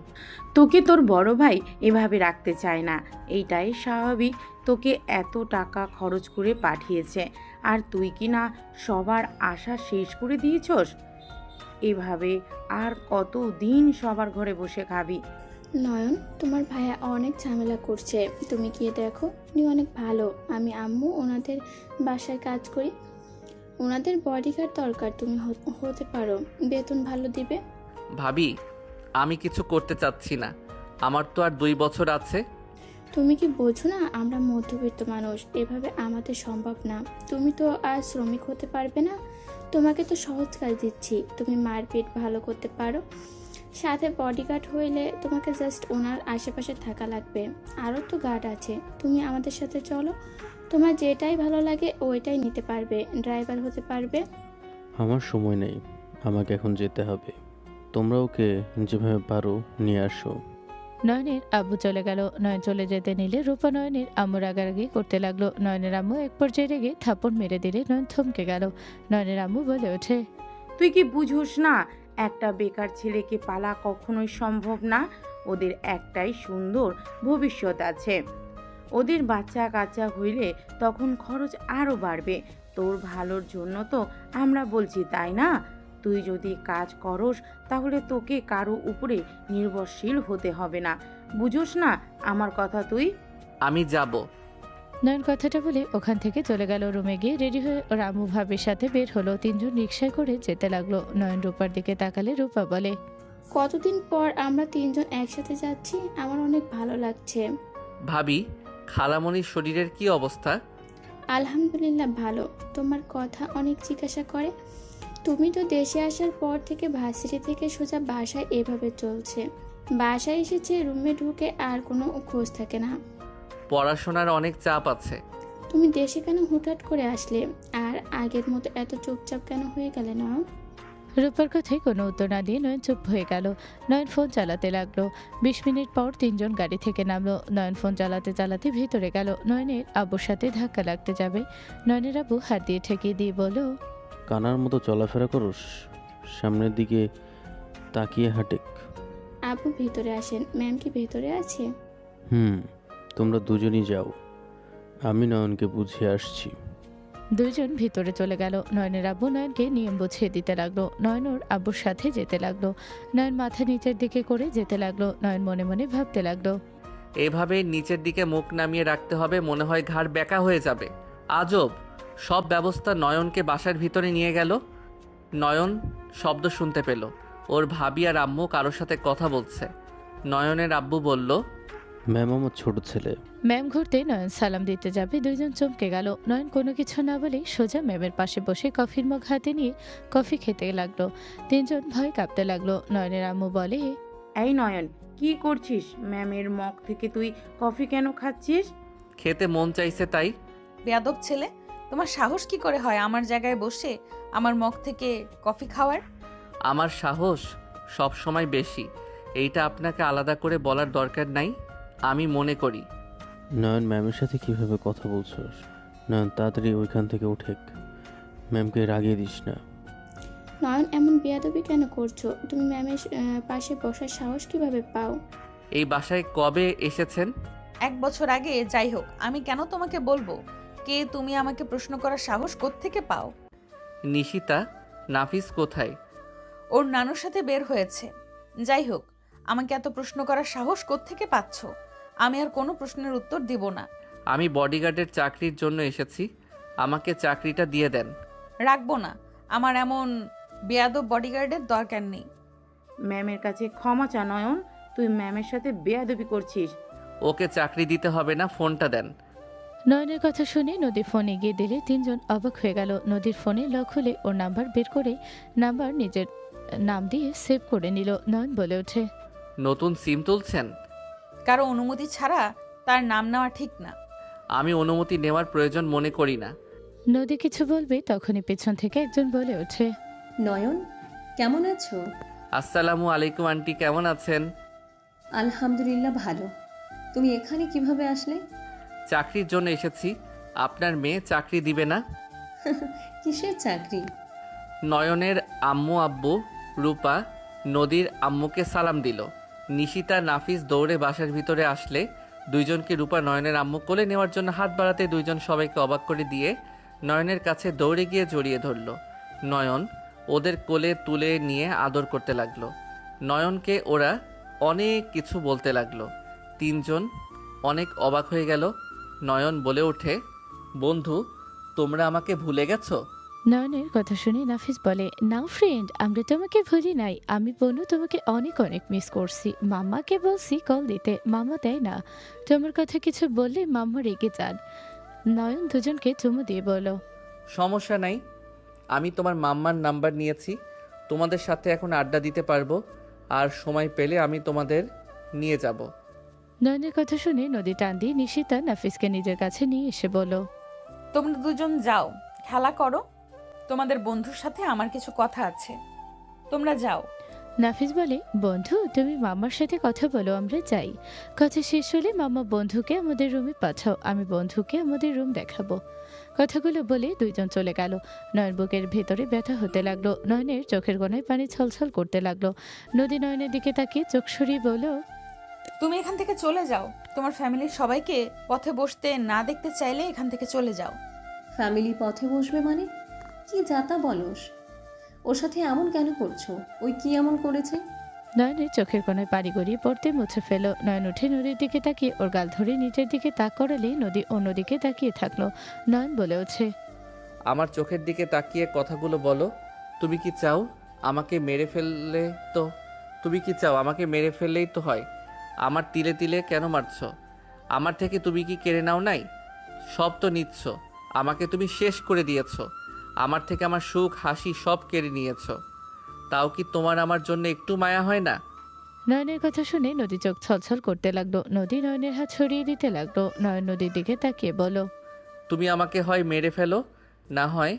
তোকে তোর বড় ভাই এভাবে রাখতে চায় না, এইটাই স্বাভাবিক। তোকে এত টাকা খরচ করে পাঠিয়েছে, আর তুই কি না সবার আশা শেষ করে দিয়েছস? এভাবে আর কত দিন সবার ঘরে বসে খাবি? নয়ন, তোমার ভাইয়া অনেক ঝামেলা করছে, তুমি গিয়ে দেখো। উনি অনেক ভালো। আমি আম্মু ওনাদের বাসায় কাজ করি। ওনাদের বডিগার্ড দরকার, তুমি হতে পারো, বেতন ভালো দিবে। ভাবি, আমি কিছু করতে চাচ্ছি না। আমার তো আর 2 বছর আছে। তুমি কি বোঝো না, আমরা মধ্যবিত্ত মানুষ, এভাবে আমাদের সম্ভব না। তুমি তো আর শ্রমিক হতে পারবে না। তোমাকে তো সহজ কাজ দিচ্ছি, তুমি মায়ের পেট ভালো করতে পারো। সাথে বডিগার্ড হইলে তোমাকে জাস্ট ওনার আশেপাশে থাকা লাগবে। আরও তো গার্ড আছে। তুমি আমাদের সাথে চলো, তোমার যেটাই ভালো লাগে ওইটাই নিতে পারবে, ড্রাইভার হতে পারবে। আমার সময় নেই, আমাকে এখন যেতে হবে। তোমরা ওকে যেভাবে পারো নিয়ে আসো। নয়নের আব্বু চলে গেল। নয়ন চলে যেতে নিলে রূপা নয়নের আম্মু রাগারাগি করতে লাগলো। নয়নের আম্মু এক পর্যায়ে রেগে থাপড় মেরে দিলে নয়ন থমকে গেল। নয়নের আম্মু বলে ওঠে, তুই কি বুঝোস না, একটা বেকার ছেলেকে পালা কখনোই সম্ভব না। ওদের একটাই সুন্দর ভবিষ্যৎ আছে। ওদের বাচ্চা কাচ্চা হইলে তখন খরচ আরও বাড়বে। তোর ভালোর জন্য তো আমরা বলছি, তাই না? তুই যদি কাজ করস তাহলে তোকে কারো উপরে নির্ভরশীল হতে হবে না। বুঝোস না আমার কথা তুই? আমি যাব। নয়ন কথাটা বলে ওখান থেকে চলে গেল। রুমে গিয়ে রেডি হয়ে ওর আম্মু ভাবির সাথে বের হলো। 3 জন রিকশায় করে যেতে লাগলো। নয়ন রূপার দিকে তাকালে রূপা বলে, কতদিন পর আমরা 3 জন একসাথে যাচ্ছি, আমার অনেক ভালো লাগছে। ভাবি, খালামণির শরীরের কি অবস্থা? আলহামদুলিল্লাহ ভালো। তোমার কথা অনেক জিজ্ঞাসা করে। তুমি তো দেশে আসার পর থেকে ভার্সিটি থেকে সোজা বাসায় এভাবে চলছে। বাসায় এসেছে, রুমে ঢুকে আর কোনো খোঁজ থাকে না। পড়াশোনার অনেক চাপ আছে। তুমি দেশে কেন হুটহাট করে আসলে? আর আগের মতো এত চুপচাপ কেন হয়ে গেলে না? রূপার কথায় কোনো উত্তর না দিয়ে নয়ন চুপ হয়ে গেল। নয়ন ফোন চালাতে লাগলো। 20 মিনিট পর 3 জন গাড়ি থেকে নামলো। নয়ন ফোন চালাতে চালাতে ভিতরে গেল। নয়নের আব্বুর সাথে ধাক্কা লাগতে যাবে। নয়নের আব্বু হাত দিয়ে ঠেকিয়ে দিয়ে বলল, কানার মতো চলাফেরা করস, সামনের দিকে তাকিয়ে হাঁটেক। আব্বু ভিতরে আসেন। ম্যাম কি ভেতরে আছে? তোমরা দুজনই যাও, আমি নয়নকে বুঝিয়ে আসছি। 2 জন ভিতরে চলে গেল। নয়নের আব্বু নয়নকে নিয়ম বুঝিয়ে দিতে লাগলো। নয়ন ওর আব্বুর সাথে যেতে লাগলো। নয়ন মাথা নিচের দিকে করে যেতে লাগলো। নয়ন মনে মনে ভাবতে লাগলো, এভাবে নিচের দিকে মুখ নামিয়ে রাখতে হবে, মনে হয় ঘাড় বেঁকা হয়ে যাবে। আজব সব ব্যবস্থা। নয়নকে বাসার ভিতরে নিয়ে গেল। নয়ন শব্দ শুনতে পেল। ওর ভাবি আর আম্মু কারোর সাথে কথা বলছে। নয়নের আব্বু বলল, ম্যাম আমার ছোট ছেলে। ম্যাম ঘুরতে নয়ন সালাম দিতে যাবে, দুইজন চমকে গেল। নয়ন কোনো কিছু না বলেই সোজা ম্যামের পাশে বসে কফির মগ হাতে নিয়ে কফি খেতে লাগলো। তিনজন ভয় কাঁপতে লাগলো। নয়নের আম্মু বলে, এই নয়ন, কি করছিস? ম্যামের মগ থেকে তুই কফি কেন খাচ্ছিস? খেতে মন চাইছে তাই। বেয়াদব ছেলে, তোমার সাহস কি করে হয় আমার জায়গায় বসে আমার মগ থেকে কফি খাওয়ার? আমার সাহস সব সময় বেশি, এইটা আপনাকে আলাদা করে বলার দরকার নাই। আমি মনে করি। নয়ন, ম্যামের সাথে কিভাবে কথা বলছস? নয়ন, তাড়াতাড়ি ওইখান থেকে উঠেক। ম্যামকে রাগিয়ে দিস না। নয়ন, এমন বেয়াদবি কেন করছো? তুমি ম্যামের পাশে বসার সাহস কিভাবে পাও? এই বাসায় কবে এসেছেন? 1 বছর আগে। যাই হোক, আমি কেন তোমাকে বলবো কে তুমি? আমাকে প্রশ্ন করার সাহস কোত্থেকে পাও? নিশিতা, নাফিস কোথায়? ওর নানুর সাথে বের হয়েছে। যাই হোক, আমাকে এত প্রশ্ন করার সাহস কোত্থেকে পাচ্ছ? আমি আর কোনো প্রশ্নের উত্তর দিব না। আমি বডিগার্ডের চাকরির জন্য এসেছি, আমাকে চাকরিটা দিয়ে দেন। রাখবো না। আমার এমন বেয়াদব বডিগার্ডের দরকার নেই। ম্যামের কাছে ক্ষমা চা নয়ন, তুই ম্যামের সাথে বেয়াদবি করছিস। ওকে চাকরি দিতে হবে না, ফোনটা দেন। নয়নের কথা শুনে নদী ফোন এগিয়ে দিলে তিনজন অবাক হয়ে গেল। নদীর ফোনে লক হলে ওর নাম্বার বের করে নাম্বার নিজের নাম দিয়ে সেভ করে নিল। নয়ন বলে ওঠে, নতুন সিম তুলছেন? কারো অনুমতি ছাড়া তার নাম নেওয়া ঠিক না। আমি অনুমতি নেওয়ার প্রয়োজন মনে করি না। নদী কিছু বলবে তখনই পেছন থেকে একজন বলে ওঠে, নয়ন, কেমন আছো? আসসালামু আলাইকুম আন্টি, কেমন আছেন? আলহামদুলিল্লাহ ভালো। তুমি এখানে কিভাবে আসলে? চাকরির জন্য এসেছি। আপনার মেয়ে চাকরি দিবে না? কিসের চাকরি? নয়নের আম্মু আব্বু রূপা নদীর আম্মুকে সালাম দিল। নিশিতা নাফিস দৌড়ে বাসার ভিতরে আসলে দুইজনকে রূপা নয়নের আম্মু কোলে নেওয়ার জন্য হাত বাড়াতে দুইজন সবাইকে অবাক করে দিয়ে নয়নের কাছে দৌড়ে গিয়ে জড়িয়ে ধরল। নয়ন ওদের কোলে তুলে নিয়ে আদর করতে লাগলো। নয়নকে ওরা অনেক কিছু বলতে লাগলো। তিনজন অনেক অবাক হয়ে গেল। নয়ন বলে ওঠে, বন্ধু, তোমরা আমাকে ভুলে গেছো? নয়নের কথা শুনে নাফিস বলে, না ফ্রেন্ড, আমরা তোমাকে ভুলি নাই। আমি বনু তোমাকে অনেক অনেক মিস করছি। মাম্মাকে বলছি কল দিতে, মাম্মা দেয় না। তোমার কথা কিছু বললে মাম্মা রেগে যান। নয়ন দুজনকে চুমু দিয়ে বলো, সমস্যা নাই, আমি তোমার মাম্মার নাম্বার নিয়েছি। তোমাদের সাথে এখন আড্ডা দিতে পারবো, আর সময় পেলে আমি তোমাদের নিয়ে যাব। নয়নের কথা শুনে নদী টান দিয়ে নিশিতা নাফিসকে নিজের কাছে নিয়ে এসে বলো, তোমরা দুজন যাও, খেলা করো। তোমাদের বন্ধুর সাথে আমার কিছু কথা আছে, তোমরা যাও। নাফিস বলে, বন্ধু তুমি মাম্মার সাথে কথা বলো, আমরা যাই। কথা শেষ হলে মাম্মা বন্ধুকে আমাদের রুমে পাঠাও, আমি বন্ধুকে আমাদের রুম দেখাবো। কথাগুলো বলে দুইজন চলে গেল। নয়ন বুকের ভেতরে ব্যথা হতে লাগলো। নয়নের চোখের কোণায় পানি ছলছল করতে লাগলো। নদী নয়নের দিকে তাকিয়ে চোখ সরিয়ে বলল, তুমি এখান থেকে চলে যাও। তোমার ফ্যামিলির সবাইকে পথে বসতে না দেখতে চাইলে এখান থেকে চলে যাও। ফ্যামিলি পথে বসবে মানে? কি যাতা বলস? ওর সাথে এমন কেন করছো? ওই কি এমন করেছে? নয়নের চোখের কোণায় পানি গড়িয়ে পড়তে মুছে ফেল। নয়ন উঠে নদীর দিকে তাকিয়ে ওর গাল ধরে নিচের দিকে তাক করালে নদী অন্যদিকে তাকিয়ে থাকলো। নয়ন বলে ওঠে, আমার চোখের দিকে তাকিয়ে কথাগুলো বলো। তুমি কি চাও আমাকে মেরে ফেললে তো তুমি কি চাও আমাকে মেরে ফেললেই তো হয়? আমার তিলে তিলে কেন মারছো? আমার থেকে তুমি কি কেড়ে নাও নাই? সব তো নিচ্ছ। আমাকে তুমি শেষ করে দিয়েছো। আমার থেকে আমার সুখ হাসি সব কেড়ে নিয়েছো। তাও কি তোমার আমার জন্য একটু মায়া হয় না? নয়নের কথা শুনে নদী চোখ ছলছল করতে লাগলো। নদী নয়নের হাত ছড়িয়ে দিতে লাগলো। নয়ন নদীর দিকে তাকিয়ে বলো, তুমি আমাকে হয় মেরে ফেলো, না হয়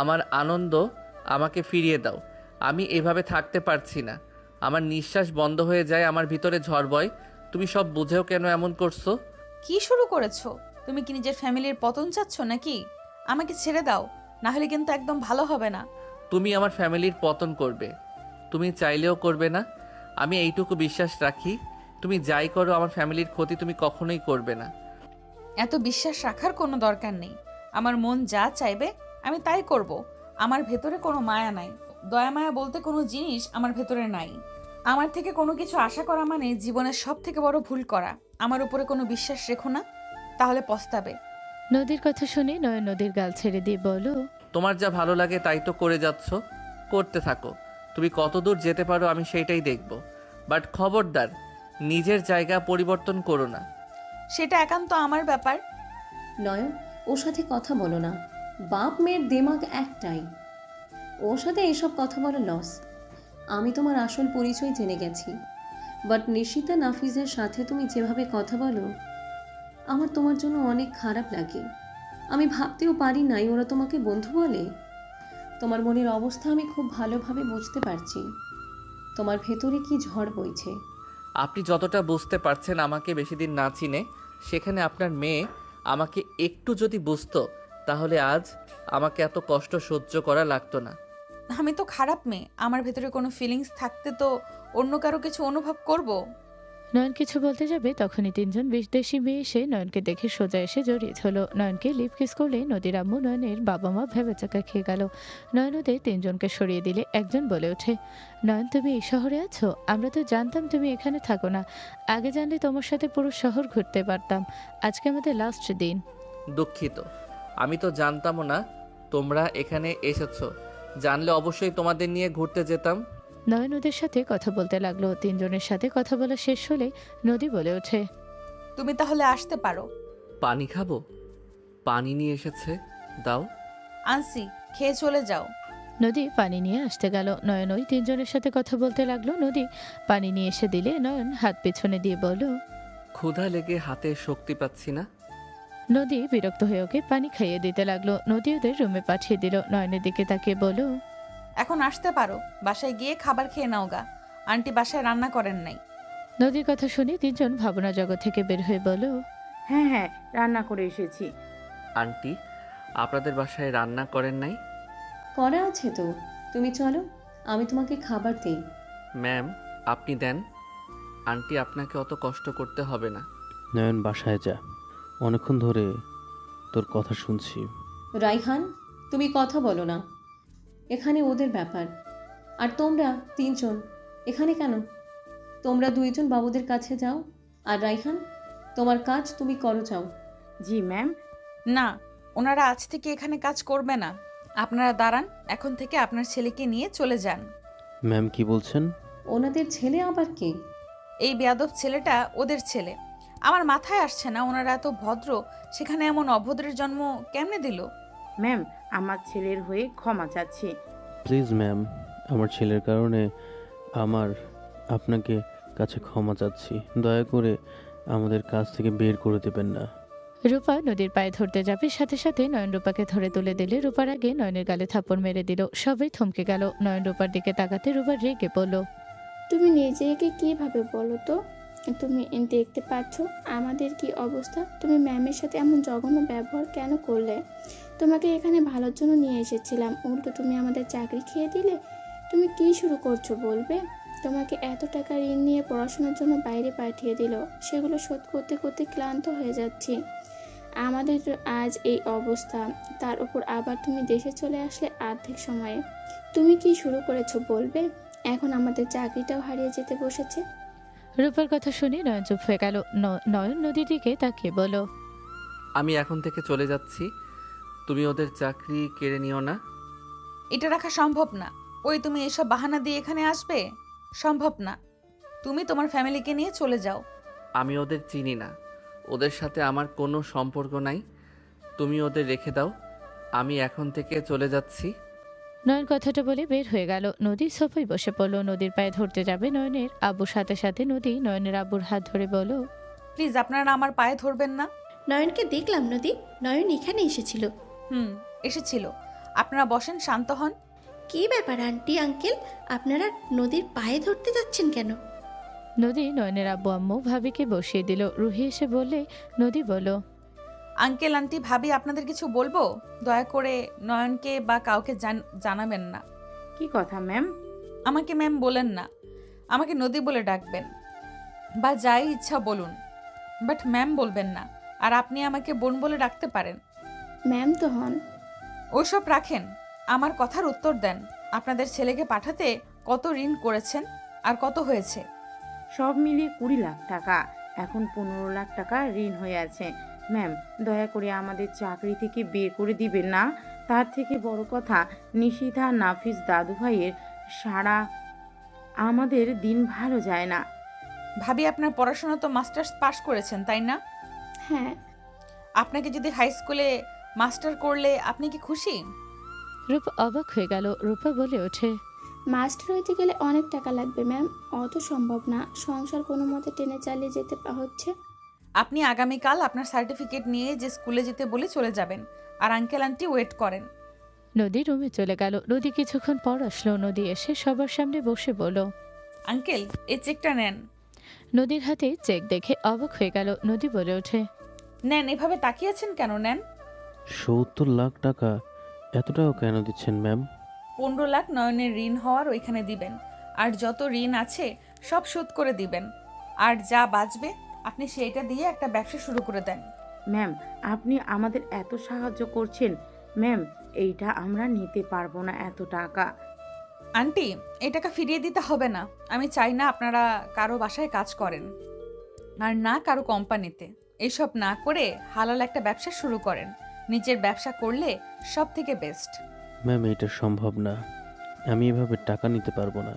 আমার আনন্দ আমাকে ফিরিয়ে দাও। আমি এভাবে থাকতে পারছি না। আমার নিঃশ্বাস বন্ধ হয়ে যায়, আমার ভিতরে ঝড় বয়। তুমি সব বুঝেও কেন এমন করছো? কি শুরু করেছো? তুমি কি নিজের ফ্যামিলির পতন চাচ্ছ নাকি? আমাকে ছেড়ে দাও, না হলে কিন্তু একদম ভালো হবে না। তুমি আমার ফ্যামিলির পতন করবে, তুমি চাইলেও করবে না। আমি এইটুকু বিশ্বাস রাখি, তুমি যাই করো আমার ফ্যামিলির ক্ষতি তুমি কখনোই করবে না। এত বিশ্বাস রাখার কোনো দরকার নেই। আমার মন যা চাইবে আমি তাই করব। আমার ভেতরে কোনো মায়া নাই, দয়া মায়া বলতে কোনো জিনিস আমার ভেতরে নাই। আমার থেকে কোনো কিছু আশা করা মানে জীবনের সব থেকে বড় ভুল করা। আমার উপরে কোনো বিশ্বাস রেখো না, তাহলে পস্তাবে। নদীর কথা শুনে নয়ন নদীর গাল ছেড়ে দিয়ে বলল, তোমার যা ভালো লাগে তাই তো করে যাচ্ছ, করতে থাকো। তুমি কত দূর যেতে পারো আমি সেইটাই দেখব। বাট খবরদার, নিজের জায়গা পরিবর্তন করো না। সেটা একান্ত আমার ব্যাপার। নয়ন, ওর সাথে কথা বলো না। বাপ মেয়ের দিমাগ একটাই। ওর সাথে এসব কথা বলা লস। আমি তোমার আসল পরিচয় জেনে গেছি, বাট নিশিতা নাফিজের সাথে তুমি যেভাবে কথা বলো, আমার তোমার জন্য অনেক খারাপ লাগে। আমি ভাবতেও পারি নাই ওরা তোমাকে বন্ধু বলে। তোমার মনের অবস্থা আমি খুব ভালোভাবে বুঝতে পারছি। তোমার ভেতরে কি ঝড় বইছে। আপনি যতটা বুঝতে পারছেন আমাকে বেশি দিন না চিনে, সেখানে আপনার মেয়ে আমাকে একটু যদি বুঝতো তাহলে আজ আমাকে এত কষ্ট সহ্য করা লাগতো না। আমি তো খারাপ মেয়ে, আমার ভেতরে কোনো ফিলিংস থাকতে তো অন্য কারো কিছু অনুভব করব। নয়ন কিছু বলতে যাবে তখনই তিনজন বিদেশি মেয়ে এসে নয়নকে দেখে সোজা এসে জড়িয়ে ধরল। নয়নকে লিপ কিস করলে নদীর আম্মু নয়নের বাবা মা ভেবেচাকা খেয়ে গেল। নয়ন ওদের তিনজনকে সরিয়ে দিলে একজন বলে ওঠে, নয়ন তুমি এই শহরে আছো? আমরা তো জানতাম তুমি এখানে থাকো না। আগে জানলে তোমার সাথে পুরো শহর ঘুরতে পারতাম। আজকে আমাদের লাস্ট দিন। দুঃখিত, আমি তো জানতামও না তোমরা এখানে এসেছো। জানলে অবশ্যই তোমাদের নিয়ে ঘুরতে যেতাম। নয়ন ওদের সাথে কথা বলতে লাগলো। তিনজনের সাথে কথা বলা শেষ হলে নদী বলে ওঠে, তুমি তাহলে আসতে পারো। পানি খাবো? পানি নিয়ে এসেছে, দাও। আনসি, খেয়ে চলে যাও। নদী পানি নিয়ে আসতে গেল। নয়ন ওই তিনজনের সাথে কথা বলতে লাগলো। নদী পানি নিয়ে এসে দিলে নয়ন হাত পেছনে দিয়ে বলল, ক্ষুধা লেগে হাতে শক্তি পাচ্ছি না। নদী বিরক্ত হয়ে ওকে পানি খাইয়ে দিতে লাগলো। নদী ওদের রুমে পাঠিয়ে দিল। নয়নের দিকে তাকিয়ে বলল, এখন আসতে পারো, বাসায় গিয়ে খাবার খেয়ে নাও গা। আন্টি বাসায় রান্না করেন নাই। নদীর কথা শুনে তিনজন ভাবনা জগৎ থেকে বের হয়ে বলল, হ্যাঁ হ্যাঁ, রান্না করে এসেছি। আন্টি, আপনাদের বাসায় রান্না করেন নাই? করা আছে তো, তুমি চলো, আমি তোমাকে খাবার দিই। ম্যাম, আপনি দেন। আন্টি, আপনাকে অত কষ্ট করতে হবে না। নয়ন বাসায় যা, অনেকক্ষণ ধরে তোর কথা শুনছি। রাইহান, তুমি কথা বলো না, এখানে ওদের ব্যাপার। আর তোমরা তিনজন এখানে কেন? তোমরা দুইজন বাবুদের কাছে যাও। আর রাইহান, তোমার কাজ তুমি করো, যাও। জি ম্যাম। না, ওনারা আজ থেকে এখানে কাজ করবে না। আপনারা দাঁড়ান, এখন থেকে আপনার ছেলেকে নিয়ে চলে যান। ম্যাম কি বলছেন? ওনাদের ছেলে আবার কে? এই বেয়াদব ছেলেটা ওদের ছেলে। আমার মাথায় আসছে না, ওনারা এত ভদ্র, সেখানে এমন অভদ্রের জন্ম কেমনে দিল? ম্যাম, আমার ছেলের হয়ে ক্ষমা চাচ্ছি। প্লিজ ম্যাম, আমার ছেলের কারণে আপনাকে কাছে ক্ষমা চাচ্ছি। দয়া করে আমাদের কাছ থেকে বের করে দেবেন না। রূপা নদীর পায়ে ধরতে যাবে, সাথে সাথে নয়ন রূপাকে ধরে তুলে দিলে রূপার আগে নয়নের গালে থাপ্পড় মেরে দিল। সবাই থমকে গেল। নয়ন রূপার দিকে তাকাতে রূপা রেগে বলল, তুমি নিজেকে কিভাবে বলো তো? তুমি দেখতে পাচ্ছ আমাদের কি অবস্থা? তুমি ম্যামের সাথে এমন জঘন্য ব্যবহার কেন করলে? তোমাকে এখানে ভালোর জন্য নিয়ে এসেছিলাম, উল্টো তুমি আমাদের চাকরি খেয়ে দিলে। তুমি কি শুরু করছো বলবে? তোমাকে এত টাকা ঋণ নিয়ে পড়াশোনার জন্য বাইরে পাঠিয়ে দিল, সেগুলো শোধ করতে করতে ক্লান্ত হয়ে যাচ্ছি। আমাদের আজ এই অবস্থা, তার উপর আবার তুমি দেশে চলে আসলে অর্ধেক সময়ে। তুমি কি শুরু করেছো বলবে? এখন আমাদের চাকরিটাও হারিয়ে যেতে বসেছে। রূপার কথা শুনে নয়ন চুপ হয়ে গেল। নয়ন নদীর দিকে তাকিয়ে বলল, আমি এখন থেকে চলে যাচ্ছি, তুমি ওদের চাকরি কেড়ে নিও না। এটা রাখা সম্ভব না। ওই তুমি এসব বাহানা দিয়ে এখানে আসবে? সম্ভব না। তুমি তোমার ফ্যামিলিকে নিয়ে চলে যাও। আমি ওদের চিনি না, ওদের সাথে আমার কোনো সম্পর্ক নাই। তুমি ওদের রেখে দাও, আমি এখন থেকে চলে যাচ্ছি। নয়ন কথাটা বলে বের হয়ে গেল। নদী সোফায় বসে পড়ল। নদীর পায়ে ধরতে যাবে নয়নের আব্বুর সাথে সাথে নদী নয়নের আব্বুর হাত ধরে বলল, প্লিজ আপনারা আমার পায়ে ধরবেন না। নয়নকে দেখলাম নদী, নয়ন এখানে এসেছিল। এসেছিল। আপনারা বসেন, শান্ত হন। কী ব্যাপার আন্টি আঙ্কেল, আপনারা নদীর পায়ে ধরতে যাচ্ছেন কেন? নদী নয়নের আব্বু আম্মু ভাবিকে বসিয়ে দিল। রুহি এসে বললে নদী বলল, আঙ্কেল আন্টি ভাবি আপনাদের কিছু বলবো, দয়া করে নয়নকে বা কাউকে জানাবেন না। কি কথা ম্যাম? আমাকে ম্যাম বলেন না, আমাকে নদী বলে ডাকবেন, বা যাই ইচ্ছা বলুন, বাট ম্যাম বলবেন না। আর আপনি আমাকে বোন বলে ডাকতে পারেন। ম্যাম তো হন। ওইসব রাখেন, আমার কথার উত্তর দেন। আপনাদের ছেলেকে পাঠাতে কত ঋণ করেছেন আর কত হয়েছে? সব মিলিয়ে 20 লাখ টাকা। এখন 15 লাখ টাকা ঋণ হয়ে আছে। ম্যাম, দয়া করে আমাদের চাকরি থেকে বের করে দিবেন না। তার থেকে বড় কথা, নিশিতা নাফিস দাদু ভাইয়ের সারা আমাদের দিন ভালো যায় না। ভাবি, আপনার পড়াশোনা তো মাস্টার্স পাশ করেছেন, তাই না? হ্যাঁ। আপনাকে যদি হাই স্কুলে মাস্টার করলে আপনি কি খুশি? রূপা অবাক হয়ে গেল। রূপা বলে ওঠে, মাস্টার হইতে গেলে অনেক টাকা লাগবে ম্যাম, অত সম্ভব না। সংসার কোনো মতে টেনে চালিয়ে যেতে হচ্ছে। আপনি আগামীকাল আপনার সার্টিফিকেট নিয়ে যে স্কুলে যেতে বলে চলে যাবেন, আর আঙ্কেল আন্টি ওয়েট করেন। নদী রুমে চলে গেল। নদী কিছুক্ষণ পর আসলো। নদী এসে সবার সামনে বসে বলল, আঙ্কেল, এই চেকটা নেন। নদীর হাতে চেক দেখে অবাক হয়ে গেল। নদী বলে ওঠে, নেন, এভাবে তাকিয়েছেন কেন? নেন। 70 লাখ টাকা? এতটাও কেন দিচ্ছেন ম্যাম? 15 লাখ নয়নের ঋণ হওয়ার ওইখানে দিবেন, আর যত ঋণ আছে সব শোধ করে দিবেন, আর যা বাঁচবে আপনি সেইটা দিয়ে একটা ব্যবসা শুরু করে দেন। ম্যাম, আপনি আমাদের এত সাহায্য করছেন। ম্যাম, এইটা আমরা নিতে পারবো না, এত টাকা। আন্টি, এই টাকা ফিরিয়ে দিতে হবে না। আমি চাই না আপনারা কারো বাসায় কাজ করেন, আর না কারো কোম্পানিতে। এইসব না করে হালাল একটা ব্যবসা শুরু করেন। নিজের ব্যবসা করলে সব থেকে বেস্ট। ম্যাম, এটা সম্ভব না। আমি এভাবে টাকা নিতে পারবো না।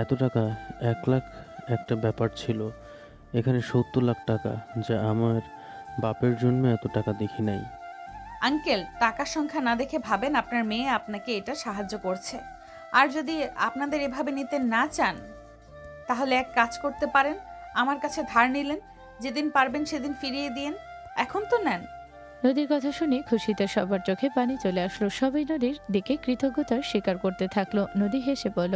এত টাকা, 1 লাখ একটা ব্যাপার ছিল, এখানে 70 লাখ টাকা, যা আমার বাপের জন্য এত টাকা দেখি নাই। আঙ্কেল, টাকার সংখ্যা না দেখে ভাবেন আপনার মেয়ে আপনাকে এটা সাহায্য করছে। আর যদি আপনাদের এভাবে নিতে না চান, তাহলে এক কাজ করতে পারেন, আমার কাছে ধার নিলেন, যেদিন পারবেন সেদিন ফিরিয়ে দিন। এখন তো নেন। নদীর কথা শুনে খুশিতে সবার চোখে পানি চলে আসলো। সবাই নদীর দিকে কৃতজ্ঞতার স্বীকার করতে থাকলো। নদী হেসে বলল,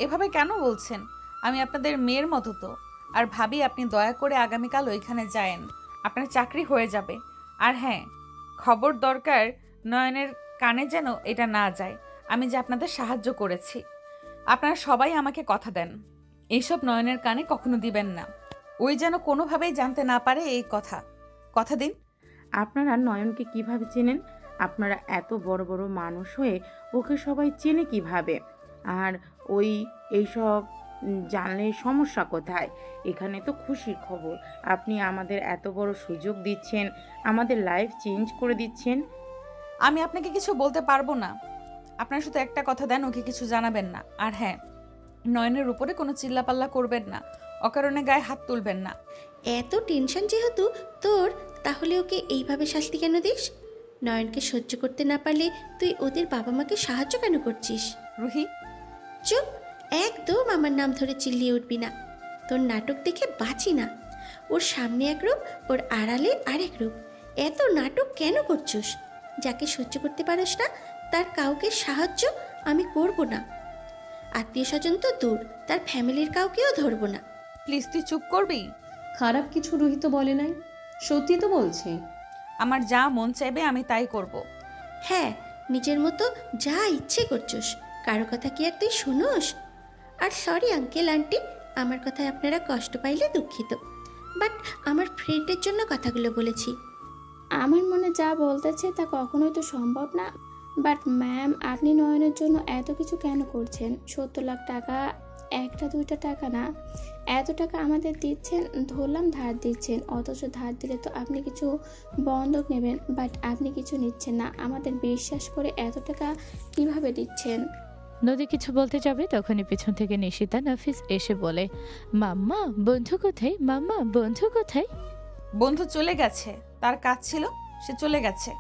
এভাবে কেন বলছেন? আমি আপনাদের মেয়ের মতো তো। আর ভাবি, আপনি দয়া করে আগামীকাল ওইখানে যায়েন, আপনার চাকরি হয়ে যাবে। আর হ্যাঁ, খবর দরকার নয়নের কানে যেন এটা না যায় আমি যে আপনাদের সাহায্য করেছি। আপনারা সবাই আমাকে কথা দেন, এইসব নয়নের কানে কখনো দিবেন না। ওই যেন কোনোভাবেই জানতে না পারে এই কথা। কথা দিন। আপনারা নয়নকে কিভাবে চেনেন? আপনারা এত বড় বড় মানুষ হয়ে ওকে সবাই চেনে কিভাবে? আর এইসব জানলে সমস্যা কোথায়? এখানে তো খুশির খবর। আপনি আমাদের এত বড় সুযোগ দিচ্ছেন, আমাদের লাইফ চেঞ্জ করে দিচ্ছেন। আমি আপনাকে কিছু বলতে পারবো না। আপনার শুধু একটা কথা দেন, ওকে কিছু জানাবেন না। আর হ্যাঁ, নয়নের উপরে কোনো চিল্লাপাল্লা করবেন না, অকারণে গায়ে হাত তুলবেন না। এত টেনশন যেহেতু তোর, তাহলে ওকে এইভাবে শাস্তি কেন দিস? নয়নকে সহ্য করতে না পারলে তুই ওদের বাবা মাকে সাহায্য কেন করছিস? রুহি, চুপ, একদম আমার নাম ধরে চিল্লিয়ে উঠবি না। তোর নাটক দেখে বাঁচি না। ওর সামনে এক রূপ, ওর আড়ালে আরেক রূপ। এত নাটক কেন করছিস? যাকে সহ্য করতে পারিস না তার কাউকে সাহায্য আমি করব না। আত্মীয় স্বজন তো দূর, তার ফ্যামিলির কাউকেও ধরবো না। প্লিজ তুই চুপ করবি? খারাপ কিছু রুহি তো বলে নাই, সত্যি তো বলছে। আমার যা মন চাইবে আমি তাই করব। হ্যাঁ, নিজের মতো যা ইচ্ছে করছিস, কারো কথা কি আর তুই শুনোস? আর সরি আঙ্কেল আন্টি, আমার কথায় আপনারা কষ্ট পাইলে দুঃখিত, বাট আমার ফ্রেন্ডের জন্য কথাগুলো বলেছি। আমার মনে যা বলতেছে তা কখনোই তো সম্ভব না। বাট ম্যাম, আপনি নয়নের জন্য এত কিছু কেন করছেন? 70 লাখ টাকা একটা দুইটা টাকা না, এত টাকা আমাদের দিচ্ছেন, ধরলাম ধার দিচ্ছেন, অথচ ধার দিলে তো আপনি কিছু বন্ধক নেবেন, বাট আপনি কিছু নিচ্ছেন না। আমাদের বিশ্বাস করে এত টাকা কিভাবে দিচ্ছেন? নদী কিছু বলতে যাবে তখনই পেছন থেকে নিশিতা নাফিস এসে বলে, মাম্মা বন্ধু কোথায়? মাম্মা বন্ধু কোথায়? বন্ধু চলে গেছে, তার কাজ ছিল, সে চলে গেছে।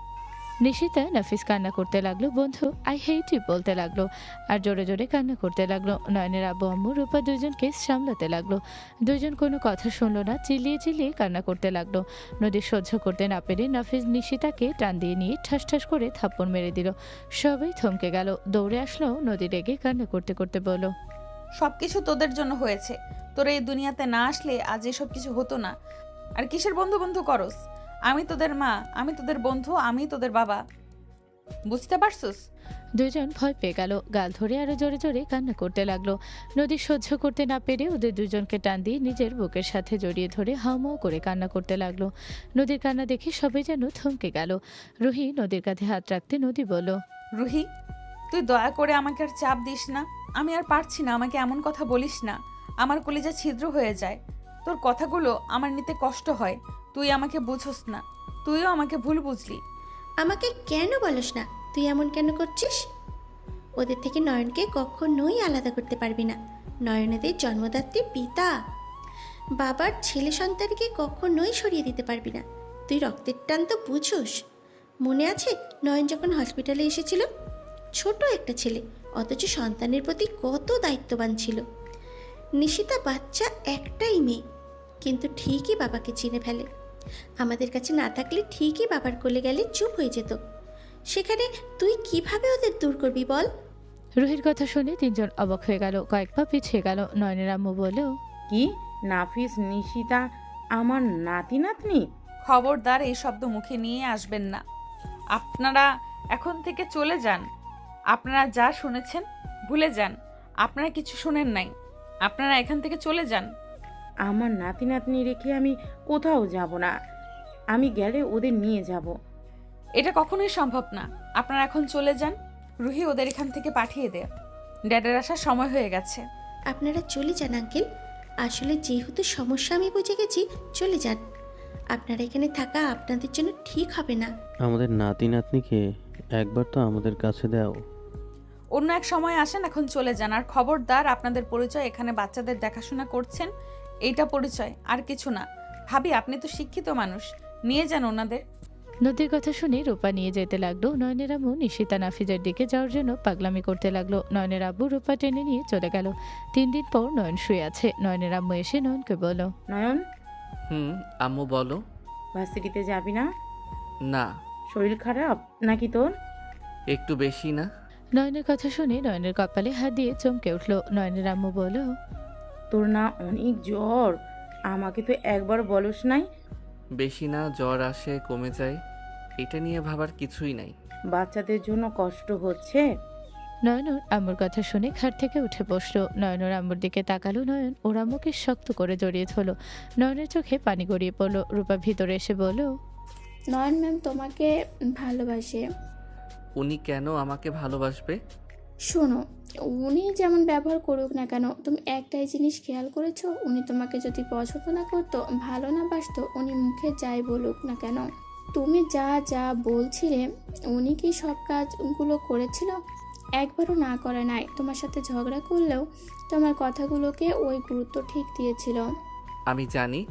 নিশিতা নাফিস কান্না করতে লাগলো। বন্ধু আই হেট ইউ বলতে লাগলো আর জোরে জোরে কান্না করতে লাগলো। নয়নের আব্বু আম্মু রূপা দুজনকে সামলাতে লাগলো। দুজন কোনো কথা শুনলো না, চিল্লিয়ে চিল্লিয়ে কান্না করতে লাগলো। নদী সহ্য করতে না পেরে নাফিস নিশিতাকে টান দিয়ে নিয়ে ঠাস ঠাস করে থাপ্পড় মেরে দিল। সবাই থমকে গেল। দৌড়ে আসলো। নদী রেগে কান্না করতে করতে বলল, সবকিছু তোদের জন্য হয়েছে। তোরা এই দুনিয়াতে না আসলে আজ এসব কিছু হতো না। আর কিসের বন্ধু বন্ধু করস? আমি তোদের মা, আমি তোদের বন্ধু, আমি তোদের বাবা। বুঝতে পারছস? দুজন ভয় পেয়ে গেল। গাল ধরে আরো জোরে জোরে কান্না করতে লাগলো। নদী সহ্য করতে না পেরে ওদের দুজনকে টান দিয়ে নিজের বুকের সাথে জড়িয়ে ধরে হাউমাউ করে কান্না করতে লাগলো। নদীর কান্না দেখে সবাই যেন থমকে গেল। রুহি নদীর কাঁধে হাত রাখতে নদী বলল, রুহি, তুই দয়া করে আমাকে আর চাপ দিস না। আমি আর পারছি না, আমাকে এমন কথা বলিস না। আমার কলিজা ছিদ্র হয়ে যায়। তোর কথাগুলো আমার নিতে কষ্ট হয়। তুই আমাকে বুঝোস না, তুইও আমাকে ভুল বুঝলি। আমাকে কেন বলস না? তুই এমন কেন করছিস? ওদের থেকে নয়নকে কখনোই আলাদা করতে পারবি না। নয়নেদের জন্মদাত্রী পিতা। বাবার ছেলে সন্তানকে কখনোই সরিয়ে দিতে পারবি না। তুই রক্তের টান তো বুঝোস। মনে আছে নয়ন যখন হসপিটালে এসেছিল? ছোট একটা ছেলে, অথচ সন্তানের প্রতি কত দায়িত্ববান ছিল। নিশিতা বাচ্চা একটাই মেয়ে, কিন্তু ঠিকই বাবাকে চিনে ফেলে। আমাদের কাছে না থাকলে ঠিকই বাবার কোলে গেলে চুপ হয়ে যেত। সেখানে তুই কিভাবে ওদের দূর করবি বল? রুহির কথা শুনে তিনজন অবাক হয়ে গেল, কয়েক পা পিছিয়ে গেল। নয়নের আম্মু বলল, কি? নাফিস, নিশিতা আমার নাতি নাতনি? খবরদার এই শব্দ মুখে নিয়ে আসবেন না। আপনারা এখন থেকে চলে যান। আপনারা যা শুনেছেন ভুলে যান। আপনারা কিছু শুনেন নাই। আপনারা এখান থেকে চলে যান। আমার নাতি নাতনি রেখে আমি কোথাও যাব না। আমি গেলে ওদের নিয়ে যাব। এটা কখনোই সম্ভব না। আপনারা এখন চলে যান। রুহি, ওদের এখান থেকে পাঠিয়ে দে। ড্যাডের আসার সময় হয়ে গেছে। আপনারা চলে যান আঙ্কেল। আসলে যেহেতু সমস্যা আমি বুঝে গেছি, চলে যান। আপনারা এখানে থাকা আপনাদের জন্য ঠিক হবে না। আমাদের নাতি নাতনিকে একবার তো আমাদের কাছে দাও। অন্য এক সময় আসেন, এখন চলে যান। আর খবরদার, আপনাদের পরিচয় এখানে বাচ্চাদের দেখাশোনা করছেন, এইটা পরিচয়, আর কিছু না। ভাবি, আপনি তো শিক্ষিত মানুষ, নিয়ে যান ওনাদের। নদীর কথা শুনে রূপা নিয়ে যেতে লাগলো। নয়নের আম্মু নিশিতা নাফিজের দিকে যাওয়ার জন্য পাগলামি করতে লাগলো। নয়নের আব্বু রূপা টেনে নিয়ে চলে গেল। 3 দিন পর নয়ন শুয়ে আছে। নয়নের আম্মু এসে নয়নকে বলল, নয়ন, আম্মু বলো। ভার্সিটিতে যাবি না? না, শরীর খারাপ নাকি তোর? একটু বেশি না। নয়নের কথা শুনে নয়নের কপালে হাত দিয়ে চমকে উঠল। নয়নের আম্মু বলল, তোর না অনেক জ্বর? আমাকে তো একবার বলস নাই। বেশি না, জ্বর আসে কমে যায়, এটা নিয়ে ভাবার কিছুই নাই। বাচ্চাদের জন্য কষ্ট হচ্ছে। নয়নুর আম্মুর কথা শুনে খাট থেকে উঠে বসলো। নয়নুর আম্মুর দিকে তাকালো। নয়ন ওর আম্মুকে শক্ত করে জড়িয়ে ধরল। নয়নের চোখে পানি গড়িয়ে পড়লো। রূপা ভিতরে এসে বলল, নয়ন ম্যাম তোমাকে ভালোবাসে। উনি কেন আমাকে ভালোবাসবে? শোনো, উনি যেমন ব্যবহার করুক না কেন, তুমি একটাই জিনিস খেয়াল করেছো? উনি তোমাকে যদি পছন্দ না করতো, ভালো না বাসতো, উনি মুখে যাই বলুক না কেন, তুমি যা যা বলছিলে, উনি কি সব কাজগুলো করেছিল? একবারও না করে নাই। তোমার সাথে ঝগড়া করলেও তোমার কথাগুলোকে ওই গুরুত্ব ঠিক দিয়েছিল। আমি জানি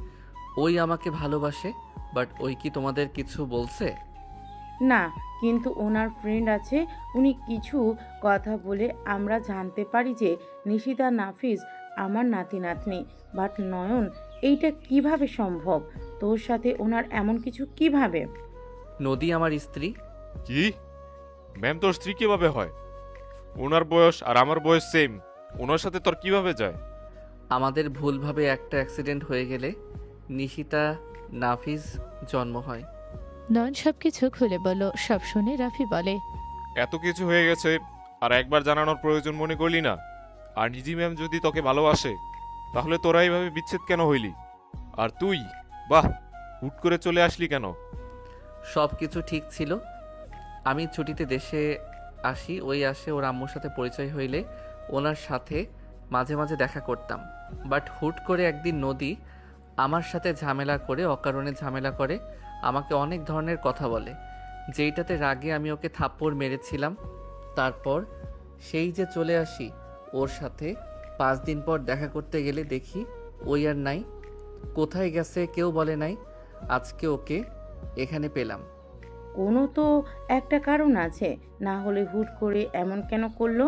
ওই আমাকে ভালোবাসে, বাট ওই কি তোমাদের কিছু বলছে? না, কিন্তু ওনার ফ্রেন্ড আছে, উনি কিছু কথা বলে আমরা জানতে পারি যে নিশিতা নাফিস আমার নাতি নাতনি। বাট নয়ন, এইটা কিভাবে সম্ভব? তোর সাথে ওনার এমন কিছু কিভাবে? নদী আমার স্ত্রী। কি? ম্যাম, তোর স্ত্রী কিভাবে হয়? ওনার বয়স আর আমার বয়স সেম, ওনার সাথে তোর কিভাবে যায়? আমাদের ভুলভাবে একটা অ্যাক্সিডেন্ট হয়ে গেলে নিশিতা নাফিজ জন্ম হয়। নয়ন সবকিছু খুলে বলল। সব শুনে রাফি বলে, এত কিছু হয়ে গেছে আর একবার জানানোর প্রয়োজন মনে করলি না? আর নিজি ম্যাম যদি তোকে ভালোবাসে, তাহলে তোরা এইভাবে বিচ্ছেদ কেন হইলি? আর তুই, বাহ, হুট করে চলে আসলি কেন? সব কিছু ঠিক ছিল। আমি ছুটিতে দেশে আসি, ওই আসে ওর আম্মুর সাথে পরিচয় হইলে ওনার সাথে মাঝে মাঝে দেখা করতাম। বাট হুট করে একদিন নদী আমার সাথে ঝামেলা করে, অকারণে ঝামেলা করে, আমাকে অনেক ধরনের কথা বলে, যেইটাতে রাগে আমি ওকে থাপ্পড় মেরেছিলাম। তারপর সেই যে চলে আসি ওর সাথে, 5 দিন পর দেখা করতে গেলে দেখি ওই আর নাই। কোথায় গেছে কেউ বলে নাই। আজকে ওকে এখানে পেলাম। কোনো তো একটা কারণ আছে, না হলে হুট করে এমন কেন করলো?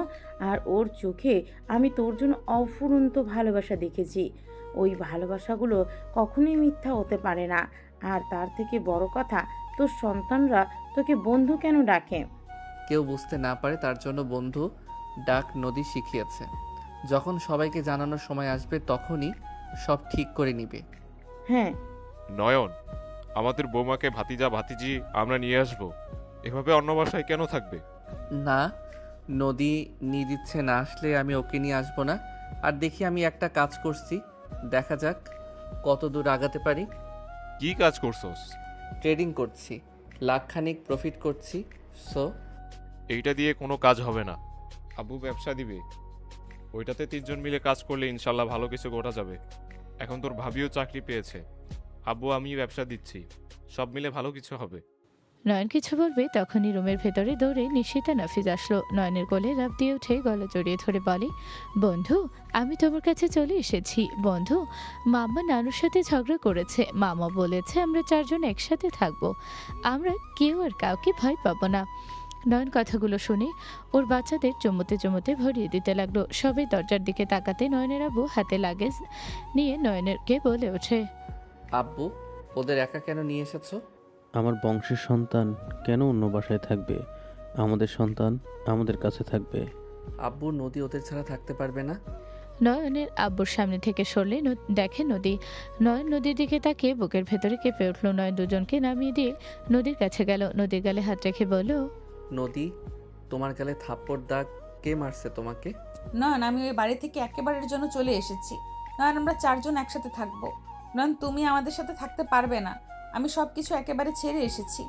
আর ওর চোখে আমি তোর জন্য অফুরন্ত ভালোবাসা দেখেছি। ওই ভালোবাসাগুলো কখনোই মিথ্যা হতে পারে না। আর তার থেকে বড় কথা, তোর সন্তানরা তোকে বন্ধু কেন ডাকে? কেউ বুঝতে না পারে তার জন্য বন্ধু ডাক নদী শিখিয়েছে। যখন সবাইকে জানানোর সময় আসবে তখনই সব ঠিক করে নিবে। হ্যাঁ, নয়ন, আমাদের বৌমাকে ভাতিজা ভাতিজি আমরা নিয়ে আসবো। এভাবে অন্য বাসায় কেন থাকবে? না, নদী নিয়ে দিচ্ছে না, আসলে আমি ওকে নিয়ে আসবো না। আর দেখি আমি একটা কাজ করছি, দেখা যাক কত দূর আগাতে পারি। কি কাজ করছস? ট্রেডিং করছি, লাখখানিক প্রফিট করছি। সো এইটা দিয়ে কোনো কাজ হবে না। আব্বু ব্যবসা দিবে, ওইটাতে 3 জন মিলে কাজ করলে ইনশাল্লাহ ভালো কিছু ঘটা যাবে। এখন তোর ভাবিও চাকরি পেয়েছে, আব্বু আমি ব্যবসা দিচ্ছি, সব মিলে ভালো কিছু হবে। নয়ন কিছু বলবে তখনই রুমের ভেতরে দৌড়ে নিশিতা নাফিজ আসলো। নয়নের কোলে লাফ দিয়ে উঠে গলা জড়িয়ে ধরে বলে, বন্ধু আমি তোমার কাছে চলে এসেছি। বন্ধু, মাম্মা নানুর সাথে ঝগড়া করেছে, মামা বলেছে আমরা 4 জন একসাথে থাকবো, আমরা কেউ আর কাউকে ভয় পাবো না। নয়ন কথাগুলো শুনে ওর বাচ্চাদের চুমুতে চুমুতে ভরিয়ে দিতে লাগলো। সবাই দরজার দিকে তাকাতে নয়নের আব্বু হাতে লাগেজ নিয়ে নয়নেরকে বলে ওঠে, আব্বু ওদের একা কেন নিয়ে এসেছো? আমার বংশের সন্তান কেন অন্য বাসায় থাকবে? আমাদের সন্তান আমাদের কাছে থাকবে। আব্বু নদী ওদের ছাড়া থাকতে পারবে না। নয়নের আব্বুর সামনে থেকে সরলে দেখে নদী। নয়ন নদীর দিকে তাকিয়ে বুকের ভেতরে কেঁপে উঠল। নয়ন দুজনকে নামিয়ে দিয়ে নদীর কাছে গেল। নদীর গালে হাত রেখে বলল, নদী তোমার গালে থাপ্পড় দাগ কে মারছে তোমাকে? নয়ন আমি ওই বাড়ি থেকে একেবারের জন্য চলে এসেছি। নয়ন আমরা 4 জন একসাথে থাকবো। নয়ন তুমি আমাদের সাথে থাকতে পারবে না। আমি সব কিছু একেবারে ছেড়ে এসেছি।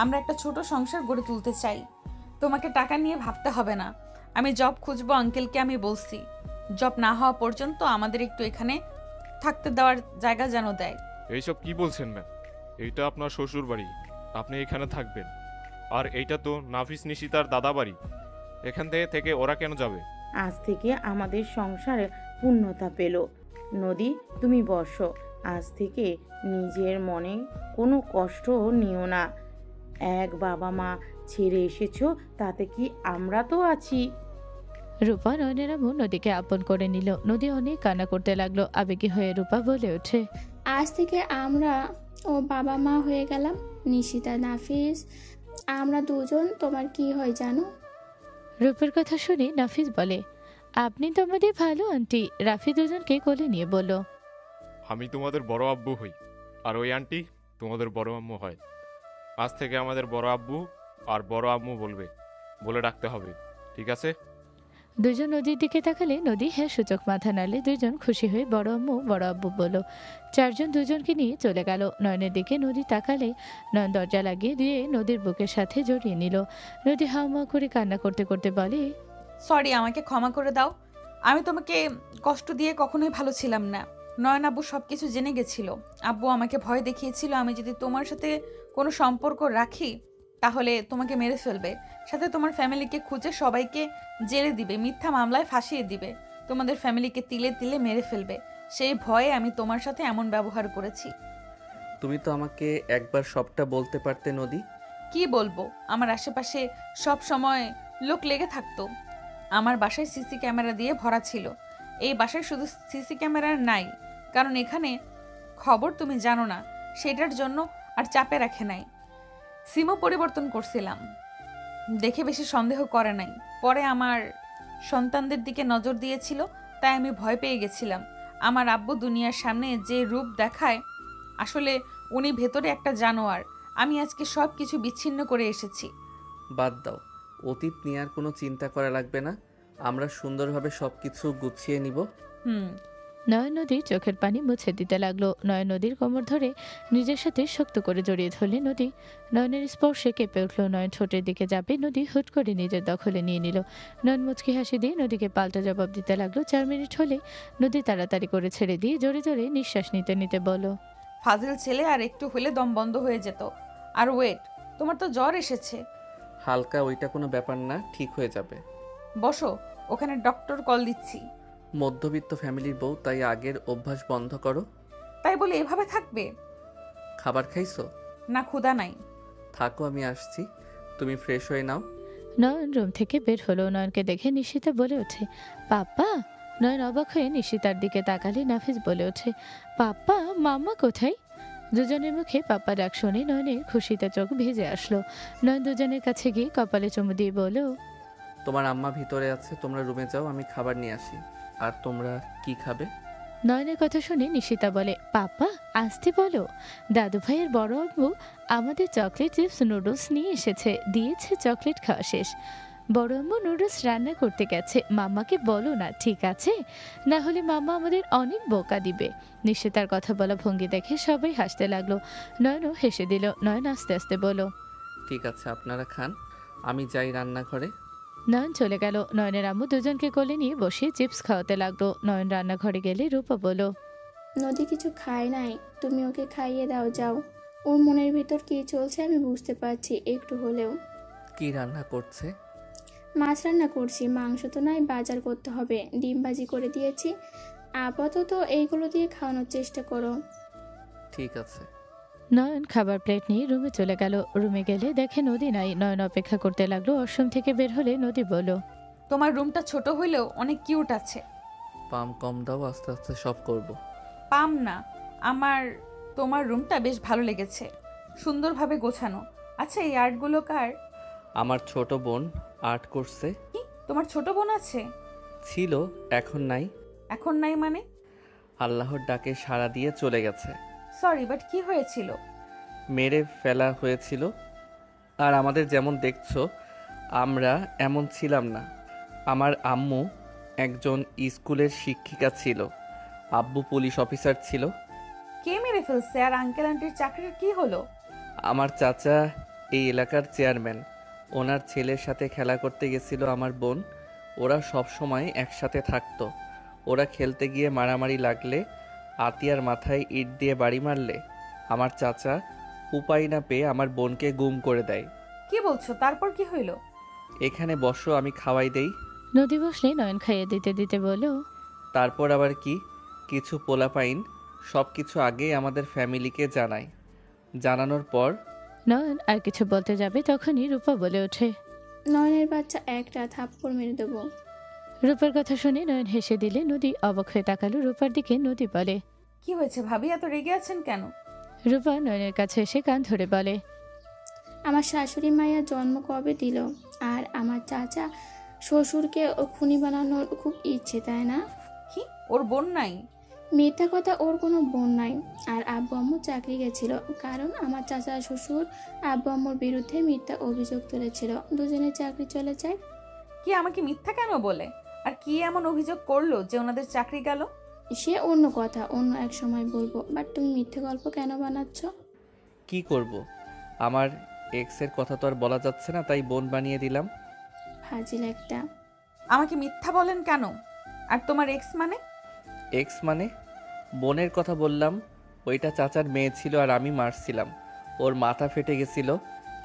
আমরা একটা ছোট সংসার গড়ে তুলতে চাই। তোমাকে টাকা নিয়ে ভাবতে হবে না। আমি জব খুঁজবো, আঙ্কেলকে আমি বলছি। জব না হওয়া পর্যন্ত আমাদের একটু এখানে থাকতে দেওয়ার জায়গা যেন দেয়। এইসব কি বলছেন ম্যাম? এইটা আপনার শ্বশুর বাড়ি, আপনি এখানে থাকবেন। আর এইটা তো নাফিস নিশিতার দাদা বাড়ি, এখান থেকে ওরা কেন যাবে? আজ থেকে আমাদের সংসারে পূর্ণতা পেল। নদী তুমি বসো। আজ থেকে নিজের মনে কোনো কষ্ট নিও না। এক বাবা মা ছেড়ে এসেছো, তাতে কি আমরা তো আছি। রূপা নয়নের আম্মু নদীকে আপন করে নিল। নদী অনেক কান্না করতে লাগলো। আবেগী হয়ে রূপা বলে ওঠে, আজ থেকে আমরা ও বাবা মা হয়ে গেলাম। নিশিতা, নাফিস, আমরা 2 জন। তোমার কি হয় জানো? রূপের কথা শুনে নাফিস বলে, আপনি তো আমাদের ভালো আন্টি। রাফি দুজনকে কোলে নিয়ে বলল, আমি তোমাদের বড় আব্বু হই, আর ওই আন্টি তোমাদের বড় আম্মু হয়। আজ থেকে আমাদের বড় আব্বু আর বড় আম্মু বলে ডাকতে হবে, ঠিক আছে? দুজন নদীর দিকে তাকালে নদী হ্যাঁ সূচক মাথা নাড়লে। দুজন খুশি হয়ে বড় আম্মু বড় আব্বু বলল। 4 জন দুজনকে নিয়ে চলে গেল। নয়নের দিকে নদী তাকালে নয়ন দরজা লাগিয়ে দিয়ে নদীর বুকের সাথে জড়িয়ে নিল। নদী হাউমাউ করে কান্না করতে করতে বলে, সরি, আমাকে ক্ষমা করে দাও। আমি তোমাকে কষ্ট দিয়ে কখনোই ভালো ছিলাম না। নয়ন আব্বু সব কিছু জেনে গেছিল। আব্বু আমাকে ভয় দেখিয়েছিল আমি যদি তোমার সাথে কোনো সম্পর্ক রাখি তাহলে তোমাকে মেরে ফেলবে, সাথে তোমার ফ্যামিলিকে খুঁজে সবাইকে জেলে দিবে, মিথ্যা মামলায় ফাঁসিয়ে দিবে, তোমাদের ফ্যামিলিকে তিলে তিলে মেরে ফেলবে। সেই ভয়ে আমি তোমার সাথে এমন ব্যবহার করেছি। তুমি তো আমাকে একবার সবটা বলতে পারতে নদী। কি বলবো, আমার আশেপাশে সব সময় লোক লেগে থাকতো। আমার বাসায় সিসি ক্যামেরা দিয়ে ভরা ছিল। এই বাসায় শুধু সিসি ক্যামেরা নাই কারণ এখানে খবর তুমি জানো না, সেটার জন্য আর চাপে রাখে নাই। সিমও পরিবর্তন করছিলাম, দেখে বেশি সন্দেহ করে নাই। পরে আমার সন্তানদের দিকে নজর দিয়েছিল, তাই আমি ভয় পেয়ে গেছিলাম। আমার আব্বু দুনিয়ার সামনে যে রূপ দেখায়, আসলে উনি ভেতরে একটা জানোয়ার। আমি আজকে সব কিছু বিচ্ছিন্ন করে এসেছি। বাদ দাও, অতীত নিয়ে আর কোনো চিন্তা করা লাগবে না। আমরা সুন্দরভাবে সব কিছু গুছিয়ে নিব। নয়ন নদীর চোখের পানি মুছে দিতে লাগলো। নয়ন নদীর কোমর ধরে নিজের সাথে শক্ত করে জড়িয়ে ধরলে নদী। নয়নের স্পর্শে কেঁপে উঠল। নয়ন ঠোঁটের দিকে যাবে, নদী হুট করে নিজের দখলে নিয়ে নিল। নয়ন মুচকি হাসি দিয়ে নদীকে পাল্টা জবাব দিতে লাগলো। 4 মিনিট হলে নদী তাড়াতাড়ি করে ছেড়ে দিয়ে জোরে জোরে নিঃশ্বাস নিতে নিতে বলো, ফাজিল ছেলে, আর একটু হলে দম বন্ধ হয়ে যেত। আর ওয়েট, তোমার তো জ্বর এসেছে। হালকা, ওইটা কোনো ব্যাপার না, ঠিক হয়ে যাবে। বসো, ওখানে ডক্টর কল দিচ্ছি। মধ্যবিত্ত ফ্যামিলির বউ, তাই আগের অভ্যাস বন্ধ করো। তাই বলে এভাবে থাকবে? খাবার খাইছো? না, ক্ষুধা নাই। থাকো, আমি আসছি, তুমি ফ্রেশ হয়ে নাও। নয়ন রুম থেকে বের হলো। নয়নকে দেখে নিশিতা বলে ওঠে, পাপ্পা। নয়ন অবাক হয়ে নিশিতার দিকে তাকালে নাফিস বলে ওঠে, পাপ্পা, মাম্মা কোথায়? দুজনের মুখে পাপ্পা ডাক শুনে নয়নের খুশিতে চোখ ভিজে আসলো। নয়ন দুজনের কাছে গিয়ে কপালে চুমু দিয়ে বলো, তোমার আম্মা ভিতরে আছে, তোমরা রুমে যাও, আমি খাবার নিয়ে আসি। আর তোমরা কি খাবে? নয়নের কথা শুনে নিশিতা বলে, পাপ্পা আসতে বলো। দাদু ভাইয়ের বড় আব্বু আমাদের চকলেট চিপস নুডলস নিয়ে এসেছে, দিয়েছে চকলেট খাওয়া শেষ। বড় আম্মু নুডলস রান্না করতে গেছে, মাম্মাকে বলো না, ঠিক আছে? না হলে মাম্মা আমাদের অনেক বোকা দিবে। নিশ্চিতার কথা বলা ভঙ্গি দেখে সবাই হাসতে লাগলো। নয়নও হেসে দিল। নয়ন আস্তে আস্তে বলো, ঠিক আছে, আপনারা খান, আমি যাই রান্নাঘরে। নয়ন চলে গেল। নয়নের আম্মু দুজনকে কোলে নিয়ে বসে চিপস খাওয়াতে লাগলো। নয়ন রান্নাঘরে গেলে রূপা বলো, নদী কিছু খায় নাই, তুমি ওকে খাইয়ে দাও যাও। ওর মনের ভিতর কী চলছে আমি বুঝতে পারছি একটু হলেও। কি রান্না করছে? মাছ রান্না করছি, মাংস তো নাই, বাজার করতে হবে, ডিম ভাজি করে দিয়েছি। আপাতত এইগুলো দিয়ে খাওয়ানোর চেষ্টা করো। ঠিক আছে। নয়ন খাবার প্লেট নিয়ে রুমে চলে গেল। রুমে গেলে দেখে নদী নাই। নয়ন অপেক্ষা করতে লাগলো। ওয়াশরুম থেকে বের হলে নদী বলল, তোমার রুমটা ছোট হইলেও অনেক কিউট আছে। পাম কম দাও, আস্তে আস্তে সব করব। পাম না, আমার তোমার রুমটা বেশ ভালো লেগেছে, সুন্দরভাবে গোছানো। আচ্ছা, এই আর্টগুলো কার? আমার ছোট বোন আর্ট করছে। কি, তোমার ছোট বোন আছে? ছিল, এখন নাই। এখন নাই মানে? আল্লাহর ডাকে সাড়া দিয়ে চলে গেছে। সরি, বাট কি হয়েছিল? মেরে ফেলা হয়েছিল। আর আমাদের যেমন দেখছো আমরা এমন ছিলাম না। আমার আম্মু একজন স্কুলের শিক্ষিকা ছিল, আব্বু পুলিশ অফিসার ছিল। কে মেরে ফেলছে? আর আঙ্কেল আন্টির চাকরির কি হলো? আমার চাচা এই এলাকার চেয়ারম্যান, ওনার ছেলের সাথে খেলা করতে গেছিল আমার বোন। ওরা সব সময় একসাথে থাকতো। ওরা খেলতে গিয়ে মারামারি লাগলে, আতিয়ার মাথায় ইট দিয়ে বাড়ি মারলে, আমার চাচা উপায় না পেয়ে আমার বোনকে গুম করে দেয়। কি বলছো? তারপর কি হইলো? এখানে বসো, আমি খাওয়াই দেই। নদী বসলে নয়ন খাইয়ে দিতে দিতে বলল, তারপর আবার কি, কিছু পোলাপাইন সব কিছু আগেই আমাদের ফ্যামিলিকে জানায়। জানানোর পর নয়ন আর কিছু বলতে যাবে তখনই রূপা বলে ওঠে, নয়নের বাচ্চা একটা থাপ্পড় মেরে দেবো। রূপার কথা শুনে নয়ন হেসে দিলে নদী অবাক হয়ে তাকালো রূপার দিকে। নদী বলে, কি হয়েছে ভাবি, এত রেগে আছেন কেন? রূপা নয়নের কাছে এসে কান ধরে বলে, আমার শাশুড়ি মায়ের জন্ম কবে দিল? আর আমার চাচা শ্বশুরকে খুনি বানানোর খুব ইচ্ছে, তাই না? কি, ওর বোন নাই? মিথ্যা কথা, ওর কোনো বোন নাই। আর আব্বু আম্মু চাকরি গেছিল, কারণ আমার চাচা শ্বশুর আব্বু আম্মুর বিরুদ্ধে মিথ্যা অভিযোগ তুলেছিল, দুজনের চাকরি চলে যায়। কি আমাকে মিথ্যা কেন বলে? আর কি এমন অভিযোগ করলো যে ওনাদের চাকরি গেল? সে অন্য কথা, অন্য এক সময় বলবো। বাট তুমি মিথ্যে গল্প কেন বানাচ্ছ? কি করব, আমার এক্সের কথা তো আর বলা যাচ্ছে না, তাই বোন বানিয়ে দিলাম। ফাজিল একটা। আমাকে মিথ্যা বলেন কেন? আর তোমার এক্স মানে? এক্স মানে? বোনের কথা বললাম। ওইটা চাচার মেয়ে ছিল আর আমি মারছিলাম। ওর মাথা ফেটে গেছিল।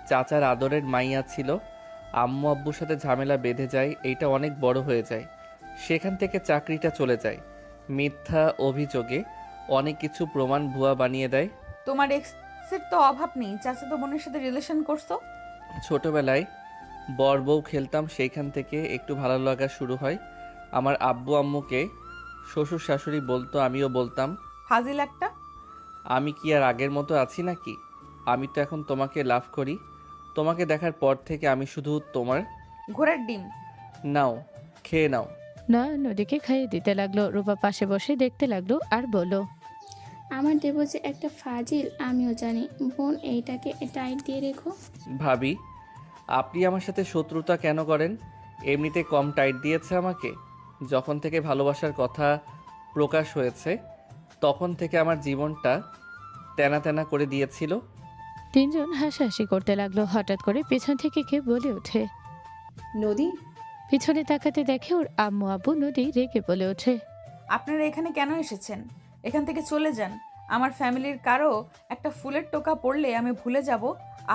চাচার আদরের মাইয়া ছিল। আম্মু আব্বুর সাথে ঝামেলা বেঁধে যায়, এইটা অনেক বড় হয়ে যায়। সেখান থেকে চাকরিটা চলে যায়। মিথ্যা অভিযোগে অনেক কিছু প্রমাণ ভুয়া বানিয়ে দেয়। তোমার এক্সের তো অভাব নেই, চাচা তো বোনের সাথে রিলেশন করছো। ছোটবেলায় বর বউ খেলতাম, সেইখান থেকে একটু ভালো লাগা শুরু হয়। আমার আব্বু আম্মুকে শ্বশুর শাশুড়ি বলতো, আমিও বলতাম। ফাজিল একটা। আমি কি আর আগের মতো আছি নাকি? আমি তো এখন তোমাকে লাভ করি। তোমাকে দেখার পর থেকে আমি শুধু তোমার। ঘোড়ার ডিম। নাও, খেয়ে নাও। নয়ন নদীকে খাইয়ে দিতে লাগলো। রূপা পাশে বসে দেখতে লাগলো আর বলল, আমার দেব যে একটা ফাজিল, আমিও জানি। বোন, এইটাকে টাইট দিয়ে রেখো। ভাবি, আপনি আমার সাথে শত্রুতা কেন করেন? এমনিতে কম টাইট দিয়েছে আমাকে। যখন থেকে ভালোবাসার কথা প্রকাশ হয়েছে তখন থেকে আমার জীবনটা তেনা তেনা করে দিয়েছিল। তিনজন হাসাহাসি করতে লাগলো। হঠাৎ করে পেছন থেকে কে বলে ওঠে, নদী, পিছনে তাকাতে দেখে ওর আম্মু আব্বু। নদী রেগে বলে ওঠে, আপনারা এখানে কেন এসেছেন? এখান থেকে চলে যান। আমার ফ্যামিলির কারো একটা ফুলের টোকা পড়লে আমি ভুলে যাব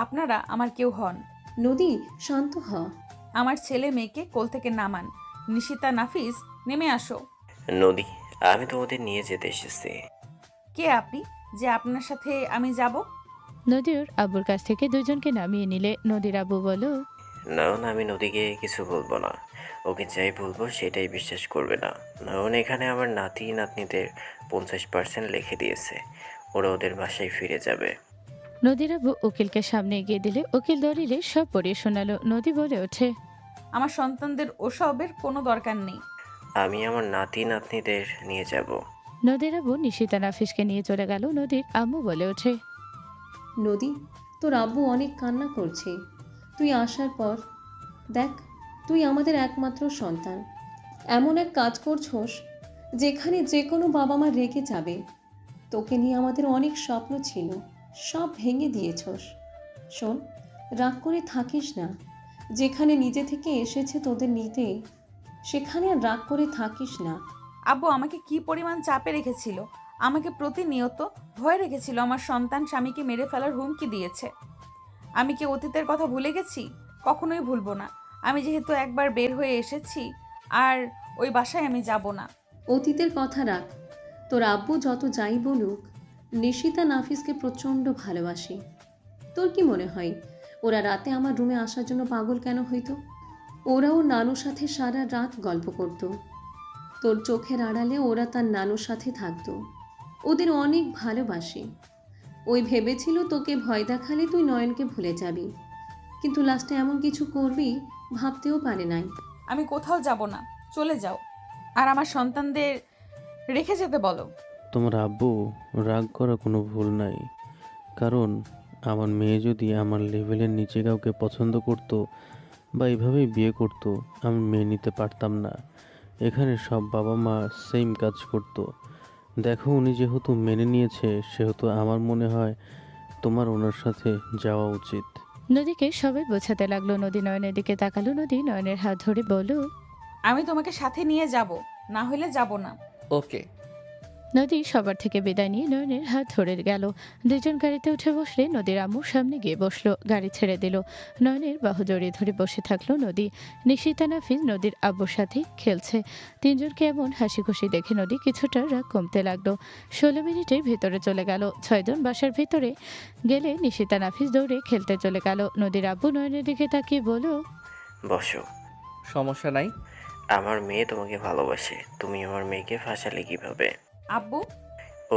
আপনারা আমার কেউ হন। নদী শান্ত হ। আমার ছেলে মেয়েকে কোল থেকে নামান। নিশিতা, নাফিস, নেমে আসো। নদী, আমি তোমাদের নিয়ে যেতে এসেছি। কে আপনি যে আপনার সাথে আমি যাব? নদী ওর আব্বুর কাছ থেকে দুজনকে নামিয়ে নিলে নদীর আব্বু বলল, নয়ন, আমি নদীকে কিছু বলবো না। ওকে যাই বলবো সেটাই বিশ্বাস করবে না। নয়ন এখানে আমার নাতি নাতনিদের 50% লিখে দিয়েছে। ওরা ওদের বাসায় ফিরে যাবে। নদীর আব্বু উকিলকে সামনে এগিয়ে দিলে উকিল দলিলে সব পড়িয়ে শোনালো। নদী বলে ওঠে, আমার সন্তানদের ওসবের কোনো দরকার নেই। আমি আমার নাতি নাতনিদের নিয়ে যাব। নদীর আব্বু নিশিতা নাফিসকে নিয়ে চলে গেল। নদীর আম্মু বলে ওঠে, নদী, তোর আব্বু অনেক কান্না করছে। তুই আসার পর দেখ, তুই আমাদের একমাত্র সন্তান। এমন এক কাজ করছোস যেখানে যে কোনো বাবা মা রেগে যাবে। তোকে নিয়ে আমাদের অনেক স্বপ্ন ছিল, সব ভেঙে দিয়েছোস। শোন, রাগ করে থাকিস না। যেখানে নিজে থেকে এসেছে তোদের নিতে, সেখানে আর রাগ করে থাকিস না। আব্বু আমাকে কি পরিমাণ চাপে রেখেছিল। আমাকে প্রতিনিয়ত ভয় রেখেছিল। আমার সন্তান স্বামীকে মেরে ফেলার হুমকি দিয়েছে। আমি কি অতীতের কথা ভুলে গেছি? কখনোই ভুলবো না। আমি যেহেতু একবার বের হয়ে এসেছি, আর ওই বাসায় আমি যাব না। অতীতের কথা রাখ। তোর আব্বু যত যাই বলুক, নিশিতা নাফিসকে প্রচণ্ড ভালোবাসে। তোর কি মনে হয় ওরা রাতে আমার রুমে আসার জন্য পাগল কেন হইতো? ওরাও নানুর সাথে সারা রাত গল্প করত। তোর চোখের আড়ালে ওরা তার নানুর সাথে থাকতো। ওদের অনেক ভালোবাসে। ওই ভেবেছিল তোকে ভয় দেখালে তুই নয়নকে ভুলে যাবি, কিন্তু লাস্টে এমন কিছু করবি ভাবতেও পারে নাই। আমি কোথাও যাব না, চলে যাও। আর আমার সন্তানদের রেখে যেতে বলো। তোমার আব্বু রাগ করা কোনো ভুল নাই, কারণ আমার মেয়ে যদি আমার লেভেলের নিচে কাউকে পছন্দ করতো বা এভাবেই বিয়ে করতো, আমি মেনে নিতে পারতাম না। এখানে সব বাবা মা সেম কাজ করতো। দেখো, উনি যেহেতু মেনে নিয়েছে, সেহেতু আমার মনে হয় তোমার ওনার সাথে যাওয়া উচিত। নদীকে সবাই বোঝাতে লাগলো। নদী নয়নের দিকে তাকালো। নদী নয়নের হাত ধরে বলল, আমি তোমাকে সাথে নিয়ে যাব, না হলে যাব না। ওকে। নদী সবার থেকে বিদায় নিয়ে নয়নের হাত ধরে গেল। দুজন গাড়িতে উঠে বসলে নদীর আম্মুর সামনে গিয়ে বসলো। গাড়ি ছেড়ে দিল। নয়নের বাহু জড়িয়ে ধরে বসে থাকলো নদী। নিশিতা নাফিস নদীর আব্বুর সাথে খেলছে। তিনজনকে এমন হাসি খুশি দেখে নদী কিছুটা রাগ কমতে লাগলো। 16 মিনিটের ভেতরে চলে গেল। 6 জন বাসার ভেতরে গেলে নিশিতা নাফিস দৌড়ে খেলতে চলে গেল। নদীর আব্বু নয়নের দিকে তাকিয়ে বলল, বসো। সমস্যা নাই। আমার মেয়ে তোমাকে ভালোবাসে, তুমি আমার মেয়েকে ফাঁসালে কিভাবে? আব্বু,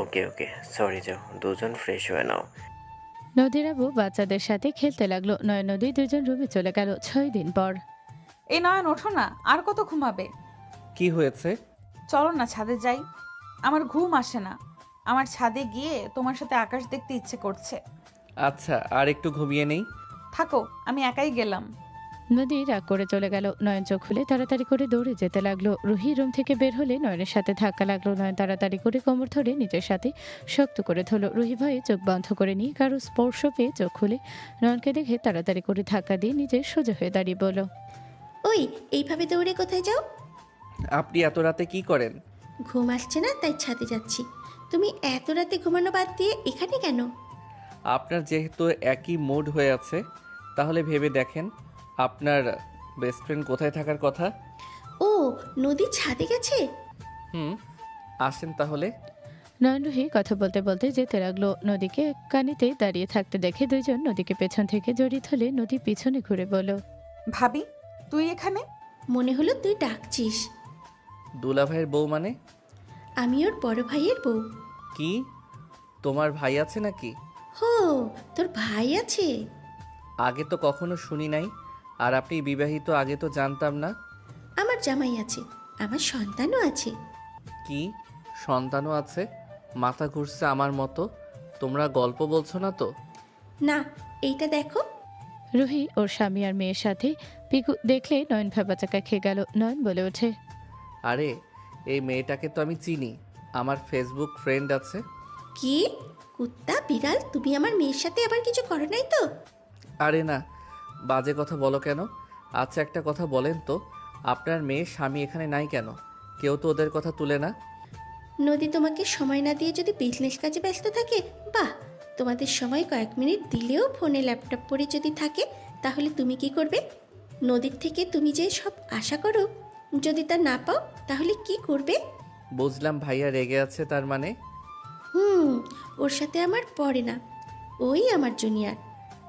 ওকে ওকে, সরি, যাও দুজন ফ্রেশ হয়ে নাও। নদীর আব্বু বাচ্চাদের সাথে খেলতে লাগলো। নয় নদী দুজন রুমে চলে গেল 6 দিন পর। এই নয়ন ওঠো না, আর কত ঘুমাবে? কি হয়েছে? চলো না ছাদে যাই। আমার ঘুম আসে না। আমার ছাদে গিয়ে তোমার সাথে আকাশ দেখতে ইচ্ছে করছে। আচ্ছা, আর একটু ঘুমিয়ে নেই। থাকো, আমি একাই গেলাম। নদী রাগ করে চলে গেল। নয়ন চোখ খুলে তাড়াতাড়ি করে দৌড়ে যেতে লাগলো। রুহি রুম থেকে বের হলে নয়নের সাথে ধাক্কা লাগলো। নয়ন তাড়াতাড়ি করে কোমর ধরে নিজের সাথে শক্ত করে ধরল। রুহি ভয়ে চোখ বন্ধ করে নিয়ে কারো স্পর্শ পেয়ে চোখ খুলে নয়নকে দেখে তাড়াতাড়ি করে ধাক্কা দিয়ে নিজে সোজা হয়ে দাঁড়িয়ে বলল, ওই এইভাবে দৌড়ে কোথায় যাও? আপনি এত রাতে কি করেন? ঘুম আসছে না তাই ছাদে যাচ্ছি। তুমি এত রাতে ঘুমানো বাদ দিয়ে এখানে কেন? আপনার যেহেতু একই মুড হয়ে আছে, তাহলে ভেবে দেখেন আপনার বেস্ট ফ্রেন্ড কোথায় থাকার কথা। ও, নদী ছাদে গেছে? আসেন তাহলে। নয়ন রুহি কথা বলতে বলতে যেতে লাগলো। নদীকে কানিতে দাঁড়িয়ে থাকতে দেখে দুইজন নদীকে পেছন থেকে জড়িয়ে ধরলে নদী পিছনে ঘুরে বলল, ভাবি, তুই এখানে? মনে হলো তুই ডাকছিস। দুলা ভাইয়ের বউ মানে? আমি ওর বড় ভাইয়ের বউ। কি, তোমার ভাই আছে নাকি? হো, তোর ভাই আছে? আগে তো কখনো শুনি নাই। আর আপনি বিবাহিত, আগে তো জানতাম না। আমার জামাই আছে, আমার সন্তানও আছে। কি, সন্তানও আছে? মাথা ঘুরছে আমার মতো। তোমরা গল্প বলছো না তো? না, এইটা দেখো। রুহি ওর স্বামী আর মেয়ের সাথে পিকু দেখলে নয়ন ভেবাচাকা খেয়ে গেল। নয়ন বলে ওঠে, আরে, এই মেয়েটাকে তো আমি চিনি। আমার ফেসবুক ফ্রেন্ড আছে। কি কুত্তা বিড়াল, তুমি আমার মেয়ের সাথে আবার কিছু করো নাই তো? আরে না, বাজে কথা বলো কেন? আচ্ছা, একটা কথা বলেন তো, আপনার মেয়ের স্বামী এখানে নাই কেন? কেউ তো ওদের কথা তুলে না। নদী তোমাকে সময় না দিয়ে যদি বিজনেস কাজে ব্যস্ত থাকে, বাহ। তোমাদের সময় কয়েক মিনিট দিলেও ফোনে ল্যাপটপ পড়ে যদি থাকে, তাহলে তুমি কি করবে? নদীর থেকে তুমি যে সব আশা করো, যদি তা না পাও তাহলে কি করবে? বুঝলাম, ভাইয়া রেগে আছে তার মানে। ওর সাথে আমার পড়ে না, ওই আমার জুনিয়র।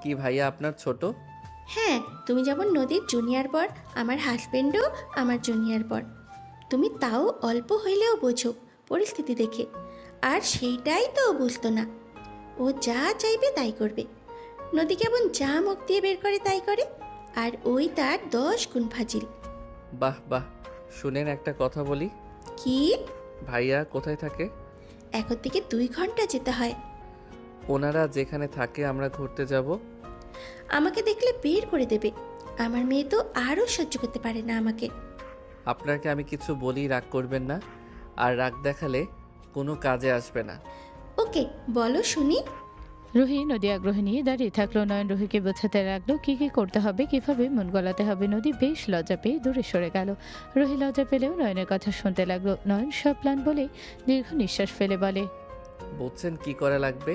কি ভাইয়া আপনার ছোট? হ্যাঁ, তুমি যেমন নদীর জুনিয়র বর, আমার হাজবেন্ডও আমার জুনিয়র বর। তুমি তাও অল্প হইলেও বোঝো পরিস্থিতি দেখে, আর সেইটাই তো ও বুঝতো না। ও যা চাইবে তাই করবে। নদী কেমন যা মুখ দিয়ে বের করে তাই করে, আর ওই তার 10 গুণ ফাজিল। বাহ বাহ, শুনেন একটা কথা বলি। কি? ভাইয়া কোথায় থাকে? এখন থেকে 2 ঘন্টা যেতে হয়। ওনারা যেখানে থাকে আমরা ঘুরতে যাব। আমাকে দেখলে বের করে দেবে। আমার মেয়ে তো আরও সহ্য করতে পারে না আমাকে। আপনাকে আমি কিছু বলি, রাগ করবেন না। আর রাগ দেখালে কোনো কাজে আসবে না। ওকে, বলো শুনি। রুহি নদী আগ্রহ নিয়ে দাঁড়িয়ে থাকলো। নয়ন রুহিকে বোঝাতে লাগলো কি কি করতে হবে, কিভাবে মন গলাতে হবে। নদী বেশ লজ্জা পেয়ে দূরে সরে গেল। রুহি লজ্জা পেলেও নয়নের কথা শুনতে লাগলো। নয়ন সব প্ল্যান বলে দীর্ঘ নিঃশ্বাস ফেলে বলে, বুঝছেন কি করা লাগবে?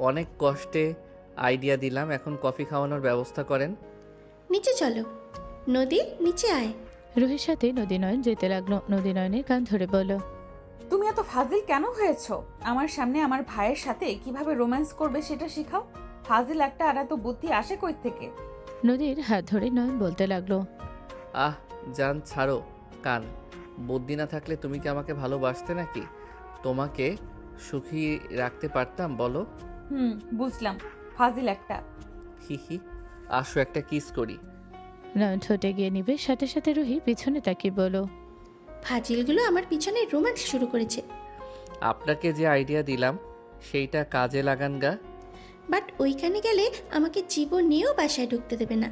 অনেক কষ্টে আইডিয়া দিলাম, এখন কফি খাওয়ানোর ব্যবস্থা করেন। নিচে চলো। নদী, নিচে আয়। রুহির সাথে নদীনয়ন যেতে লাগলো। নদীনয়নের কান ধরে বলল, তুমি এত ফাজিল কেন হয়েছো? আমার সামনে আমার ভাইয়ের সাথে কিভাবে রোম্যান্স করবে সেটা শেখাও। ফাজিল একটা, আর এত বুদ্ধি আসে কই থেকে? নদীর হাত ধরে নয়ন বলতে লাগলো, আহ জান ছাড়ো কান। বুদ্ধি না থাকলে তুমি কি আমাকে ভালোবাসতে নাকি? তোমাকে সুখী রাখতে পারতাম বলো? বুঝলাম, ফাজিল একটা। হি হি, আসো একটা কিস করি। নয়ন ঠোঁটে গিয়ে নিবে, সাথে সাথে রুহি পিছনে তাকিয়ে বলল, ফাজিলগুলো আমার পিছনে রোম্যান্স শুরু করেছে। আপনাকে যে আইডিয়া দিলাম সেইটা কাজে লাগান গা। বাট ওইখানে গেলে আমাকে জীবন নিয়েও বাসায় ঢুকতে দেবে না।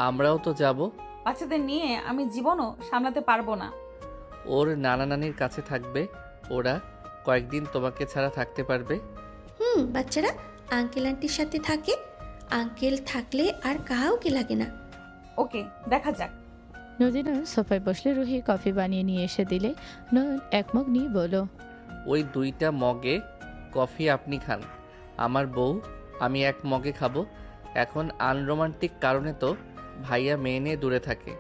আমরাও তো যাব। বাচ্চাদের নিয়ে আমি জীবনও সামলাতে পারবো না। ওর নানা নানির কাছে থাকবে, ওরা কয়েকদিন তোমাকে ছাড়া থাকতে পারবে। বাচ্চারা আঙ্কেল আন্টির সাথে থাকে। আঙ্কেল থাকলে আর কাউকে লাগে না। ওকে, দেখা যাক। নদীনয়ন সোফায় বসলে রুহি কফি বানিয়ে নিয়ে এসে দিলে নয়ন এক মগ নিয়ে বলল, ওই 2টা মগে কফি আপনি খান, আমার বউ আমি এক মগে খাবো। এখন আনরোমান্টিক কারণে তো ভাইয়া মেয়ে নিয়ে দূরে থাকে।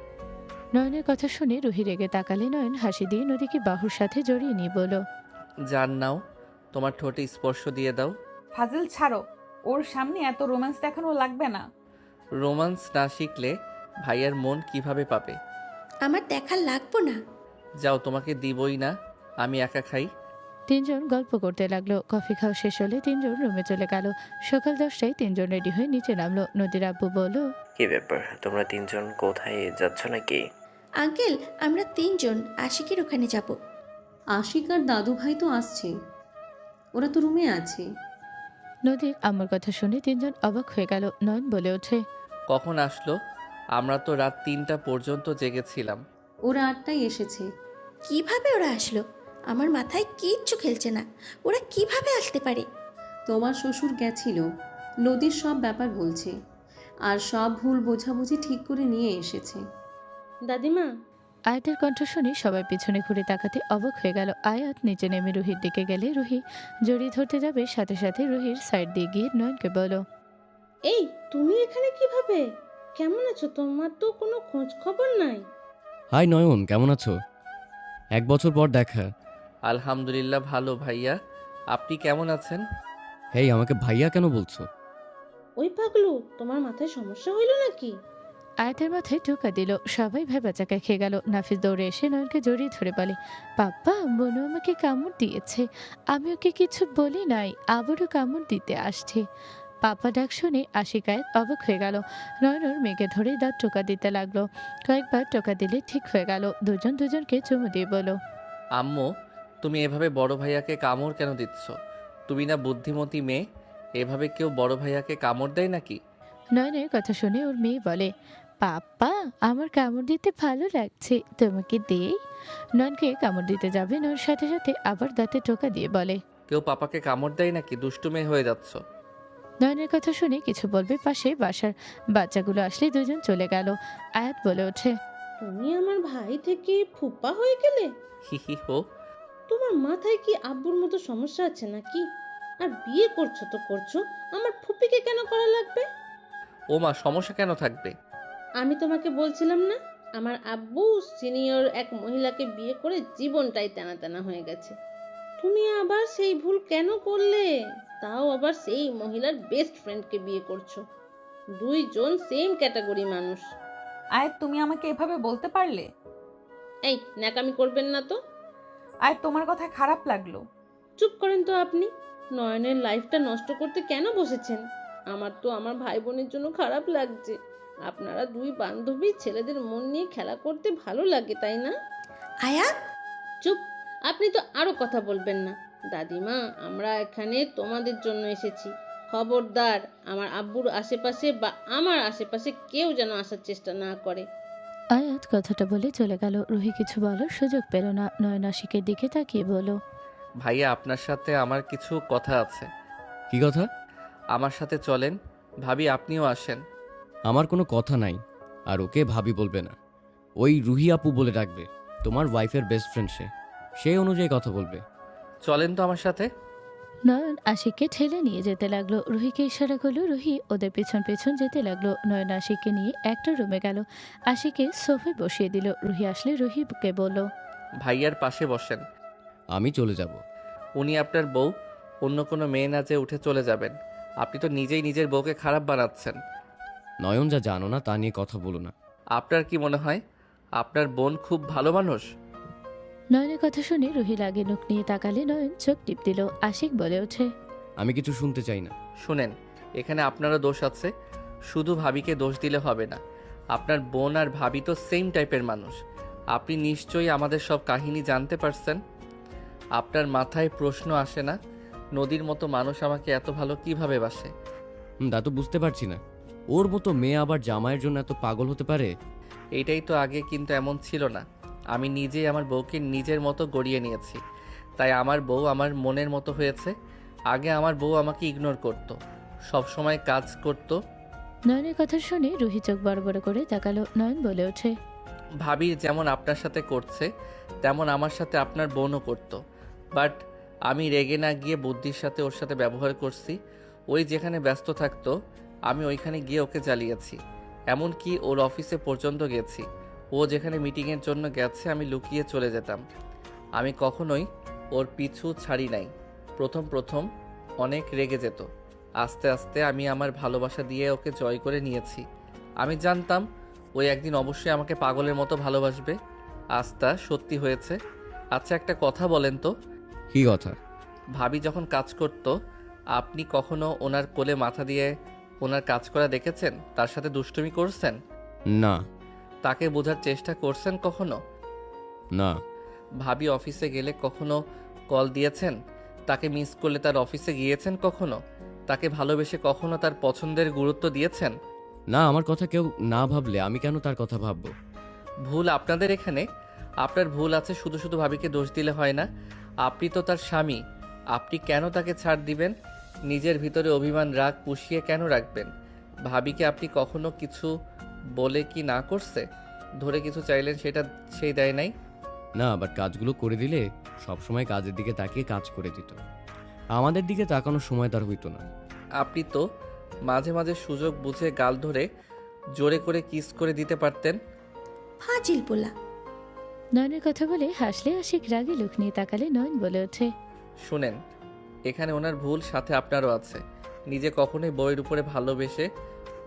নয়নের কথা শুনে রুহি রেগে তাকালে। নয়ন হাসি দিয়ে নদীকে বাহুর সাথে জড়িয়ে নিয়ে বলল, জান নাও, তোমার ঠোঁটে স্পর্শ দিয়ে দাও। ফাজিল ছাড়ো, ওর সামনে এত রোম্যান্স দেখানো লাগবে না। রোমান্স না শিখলে ভাইয়ার মন কিভাবে পাবে? আমার দেখা লাগবো না। যাও, তোমাকে দিবই না, আমি একা খাই। তিনজন গল্প করতে লাগলো। কফি খাওয়া শেষ হলে তিনজন রুমে চলে গেল। সকাল 10টায় তিনজন রেডি হয়ে নিচে নামলো। নদীর আব্বু বলল, কি ব্যাপার, তোমরা তিনজন কোথায় যাচ্ছ নাকি? আঙ্কেল, আমরা 3জন আশিকের ওখানে যাব। আশিক আর দাদু ভাই তো আসছে, ওরা তো রুমে আছে। নদীর আম্মুর কথা শুনে তিনজন অবাক হয়ে গেল। নয়ন বলে ওঠে, কখন আসলো? আমরা তো রাত 3টা পর্যন্ত জেগেছিলাম। ওরা 8টায় এসেছে। কিভাবে ওরা আসলো? আমার মাথায় কিচ্ছু খেলছে না। ওরা কিভাবে আসতে পারে? তোমার শ্বশুর গেছিল, নদীর সব ব্যাপার বলছে, আর সব ভুল বোঝাবুঝি ঠিক করে নিয়ে এসেছে। দাদিমা, আয়াতের কণ্ঠ শুনে সবাই পিছনে ঘুরে তাকাতে অবাক হয়ে গেল। আয়াত নিচে নেমে রুহির দিকে গেলে রুহি জড়িয়ে ধরতে যাবে, সাথে সাথে রুহির সাইড দিয়ে গিয়ে নয়নকে বলল, এই তুমি এখানে কিভাবে? কেমন আছো? তোমার তো কোনো খোঁজ খবর নাই। হাই নয়ন, কেমন আছো? 1 বছর পর দেখা। আলহামদুলিল্লাহ ভালো ভাইয়া, আপনি কেমন আছেন? হেই, আমাকে ভাইয়া কেন বলছো? ওই পাগলু, তোমার মাথায় সমস্যা হইল নাকি? আয়াতের মাথায় টোকা দিল। সবাই ভেবাচাকা খেয়ে গেল। নাফিস দৌড়ে এসে নয়নকে জড়িয়ে ধরে বলে, পাপ্পা, মনু আমাকে কামড় দিয়েছে, আমি ওকে কিছু বলি নাই, আবারও কামড় দিতে আসছে। পাপা ডাক শুনে আশিক আয়াত অবাক হয়ে গেল। নয়নর মেয়েকে ধরে দাঁত টোকা দিতে লাগলো। কয়েকবার টোকা দিলে ঠিক হয়ে গেল। দুজন দুজনকে চুমু দিয়ে বলো, আম্মু, তুমি এভাবে বড় ভাইয়াকে কামড় কেন দিচ্ছ? তুমি না বুদ্ধিমতী মেয়ে, এভাবে কেউ বড় ভাইয়াকে কামড় দেয় নাকি? নয়নের কথা শুনে ওর মেয়ে বলে, পাপ্পা, আমার কামড় দিতে ভালো লাগছে, তোমাকে দেই। নয়নকে কামড় দিতে যাবে, নয়নের সাথে সাথে আবার দাঁতে টোকা দিয়ে বলে, কেউ পাপাকে কামড় দেয় নাকি? দুষ্টু মেয়ে হয়ে যাচ্ছ। নয়নের কথা শুনে কিছু বলবে পাশে বাসার বাচ্চাগুলো আসলে দুজন চলে গেল। আয়াত বলে ওঠে, তুমি আমার ভাই থেকে ফুপ্পা হয়ে গেলে? হি হি হো। তোমার মাথায় কি আব্বুর মতো সমস্যা আছে নাকি? আর বিয়ে করছো তো করছো, আমার ফুপিকে কেন করা লাগবে? ও মা, সমস্যা কেন থাকবে? আমি তোমাকে বলছিলাম না, আমার আব্বু সিনিয়র এক মহিলাকে বিয়ে করে জীবনটাই টানা টানা হয়ে গেছে। তুমি আবার সেই ভুল কেন করলে? তাও আবার সেই মহিলার বেস্ট ফ্রেন্ডকে বিয়ে করছো। দুইজন সেম ক্যাটাগরি মানুষ। আয়াত, তুমি আমাকে এভাবে বলতে পারলে? এই ন্যাকামি করবেন না তো। আয়াত, তোমার কথা খারাপ লাগলো। চুপ করেন তো আপনি। নয়নের লাইফটা নষ্ট করতে কেন বসেছেন? আমার তো আমার ভাই বোনের জন্য খারাপ লাগছে। আপনারা দুই বান্ধবী ছেলেদের মন নিয়ে খেলা করতে ভালো লাগে, তাই না? আয়াত, চুপ, আপনি তো আরো কথা বলবেন না। দাদিমা, আমরা এখানে তোমাদের জন্য এসেছি। খবরদার আমার আব্বুর আশেপাশে বা আমার আশেপাশে কেউ যেন আসার চেষ্টা না করে। আয়াত কথাটা বলে চলে গেল। রুহি কিছু বলার সুযোগ পেল না। নয়ন আশিকের দিকে তাকিয়ে বলো, ভাইয়া, আপনার সাথে আমার কিছু কথা আছে। কি কথা? আমার সাথে চলেন। ভাবি, আপনিও আসেন। আমার কোনো কথা নাই, আর ওকে ভাবি বলবে না, ওই রুহি আপু বলে ডাকবে। তোমার ওয়াইফের বেস্ট ফ্রেন্ড সে, সেই অনুযায়ী কথা বলবে। চলেন তো আমার সাথে। নয়ন আশিককে ঠেলে নিয়ে যেতে লাগলো। রুহিকে ইশারা করলো। রুহি ওদের পেছন পেছন যেতে লাগলো। নয়ন আশিককে নিয়ে একটা রুমে গেল। আশিককে সোফায় বসিয়ে দিল। রুহি আসলে রুহিকে বলল, ভাইয়ার পাশে বসেন। আমি চলে যাব। উনি আপনার বউ, অন্য কোনো মেয়ে না যে উঠে চলে যাবেন। আপনি তো নিজেই নিজের বউকে খারাপ বানাচ্ছেন। নয়ন যা জানো না তা নিয়ে কথা বলো না। আপনার কি মনে হয় আপনার বোন খুব ভালো মানুষ? নয়নের কথা শুনে রুহি রাগে মুখ নিয়ে তাকালে। নয়ন চোখ টিপ দিল। আশিক বলে ওঠে, আমি কিছু শুনতে চাই না। শুনেন, এখানে আপনারও দোষ আছে। শুধু ভাবিকে দোষ দিলে হবে না। আপনার বোন আর ভাবি তো সেম টাইপের মানুষ। আপনি নিশ্চয়ই আমাদের সব কাহিনী জানতে পারছেন। আপনার মাথায় প্রশ্ন আসে না, নদীর মতো মানুষ আমাকে এত ভালো কিভাবে বাসে? তা তো বুঝতে পারছি না, ওর মতো মেয়ে আবার জামাইয়ের জন্য এত পাগল হতে পারে? এইটাই তো আগে কিন্তু এমন ছিল না। আমি নিজেই আমার বউকে নিজের মতো গড়িয়ে নিয়েছি, তাই আমার বউ আমার মনের মতো হয়েছে। আগে আমার বউ আমাকে ইগনোর করতো, সব সময় কাজ করতো। নয়নের কথা শুনে রুহি চোখ বড় বড় করে তাকালো। নয়ন বলে ওঠে, ভাবির যেমন আপনার সাথে করছে তেমন আমার সাথে আপনার বোনও করতো। বাট আমি রেগে না গিয়ে বুদ্ধির সাথে ওর সাথে ব্যবহার করছি। ওই যেখানে ব্যস্ত থাকতো আমি ওইখানে গিয়ে ওকে জ্বালিয়েছি। এমনকি ওর অফিসে পর্যন্ত গেছি। ও যেখানে মিটিংয়ের জন্য গেছে আমি লুকিয়ে চলে যেতাম। আমি কখনোই ওর পিছু ছাড়ি নাই। প্রথম প্রথম অনেক রেগে যেত, আস্তে আস্তে আমি আমার ভালোবাসা দিয়ে ওকে জয় করে নিয়েছি। আমি জানতাম ওই একদিন অবশ্যই আমাকে পাগলের মতো ভালোবাসবে। আস্থা সত্যি হয়েছে। আচ্ছা, একটা কথা বলেন তো, কি কথা? ভাবি যখন কাজ করত আপনি কখনো ওনার কোলে মাথা দিয়ে ওনার কাজ করা দেখেছেন? তার সাথে দুষ্টুমি করছেন? না। তাকে বোঝার চেষ্টা করছেন কখনো? না। ভাবি অফিসে গেলে কখনো কল দিয়েছেন? তাকে মিস করলে তার অফিসে গিয়েছেন কখনো? তাকে ভালোবেসে কখনো তার পছন্দের গুরুত্ব দিয়েছেন? না, আমার কথা কেউ না ভাবলে আমি কেন তার কথা ভাববো? ভুল আপনাদের এখানে। আপনার ভুল আছে, শুধু শুধু ভাবিকে দোষ দিলে হয় না। আপনি তো তার স্বামী, আপনি কেন তাকে ছাড় দিবেন? নিজের ভিতরে অভিমান রাগ পুষিয়ে কেন রাখবেন? ভাবিকে আপনি কখনো কিছু বলে কি না করছে? ধরে কিছু চাইলেন সেটা সেই দেয় নাই? না, বাট কাজগুলো করে দিলে সবসময় কাজের দিকে তাকিয়ে কাজ করে দিত। আমাদের দিকে তাকানোর সময় তার হইতো না। আপনি তো মাঝে মাঝে সুযোগ বুঝে গাল ধরে জোরে করে কিস করে দিতে পারতেন। ফাজিল বলা। নয়নের কথা বলে হাসলে। আশিক রাগে মুখ নিয়ে তাকালে। নয়ন বলে ওঠে, শুনেন, এখানে ওনার ভুল, সাথে আপনারও আছে। নিজে কখনোই বউয়ের উপরে ভালোবেসে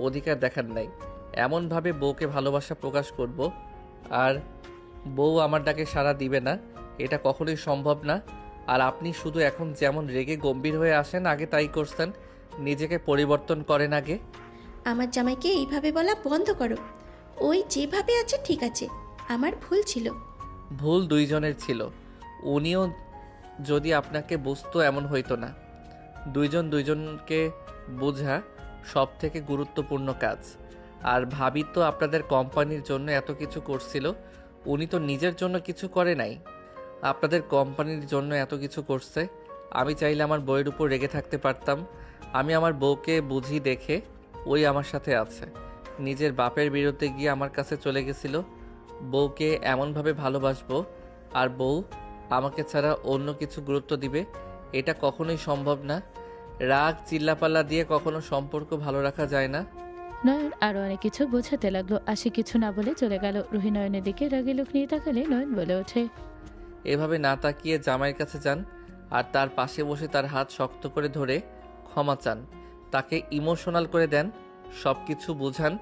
অধিকার দেখান নাই। এমনভাবে বউকে ভালোবাসা প্রকাশ করব আর বউ আমার ডাকে সাড়া দিবে না, এটা কখনোই সম্ভব না। আর আপনি শুধু এখন যেমন রেগে গম্ভীর হয়ে আসেন, আগে তাই করছেন। নিজেকে পরিবর্তন করেন আগে। আমার জামাইকে এইভাবে বলা বন্ধ করো। ওই যেভাবে আছে ঠিক আছে, আমার ভুল ছিল। ভুল দুইজনের ছিল। উনিও যদি আপনাকে বুঝতো এমন হইতো না। দুইজন দুইজনকে বোঝা সব থেকে গুরুত্বপূর্ণ কাজ। আর ভাবি তো আপনাদের কোম্পানির জন্য এত কিছু করছিল, উনি তো নিজের জন্য কিছু করে নাই। আপনাদের কোম্পানির জন্য এত কিছু করছে। আমি চাইলে আমার বউয়ের উপর রেগে থাকতে পারতাম। আমি আমার বউকে বুঝি দেখে ওই আমার সাথে আছে। নিজের বাপের বিরুদ্ধে গিয়ে আমার কাছে চলে গেছিল। বউকে এমনভাবে ভালোবাসবো আর বউ আমাকে ছাড়া অন্য কিছু গুরুত্ব দিবে, এটা কখনোই সম্ভব না। রাগ চিল্লাপাল্লা দিয়ে কখনো সম্পর্ক ভালো রাখা যায় না। নয়ন আরো অনেক কিছু বোঝাতে লাগলো। আশিক কিছু না বলে চলে গেল। রুহি নয়নের দিকে রাগে মুখ নিয়ে তাকালে। নয়ন বলে ওঠে, এভাবে না তাকিয়ে জামাইয়ের কাছে যান আর তার পাশে বসে তার হাত শক্ত করে ধরে ক্ষমা চান। তাকে ইমোশনাল করে দেন, সব কিছু বুঝান,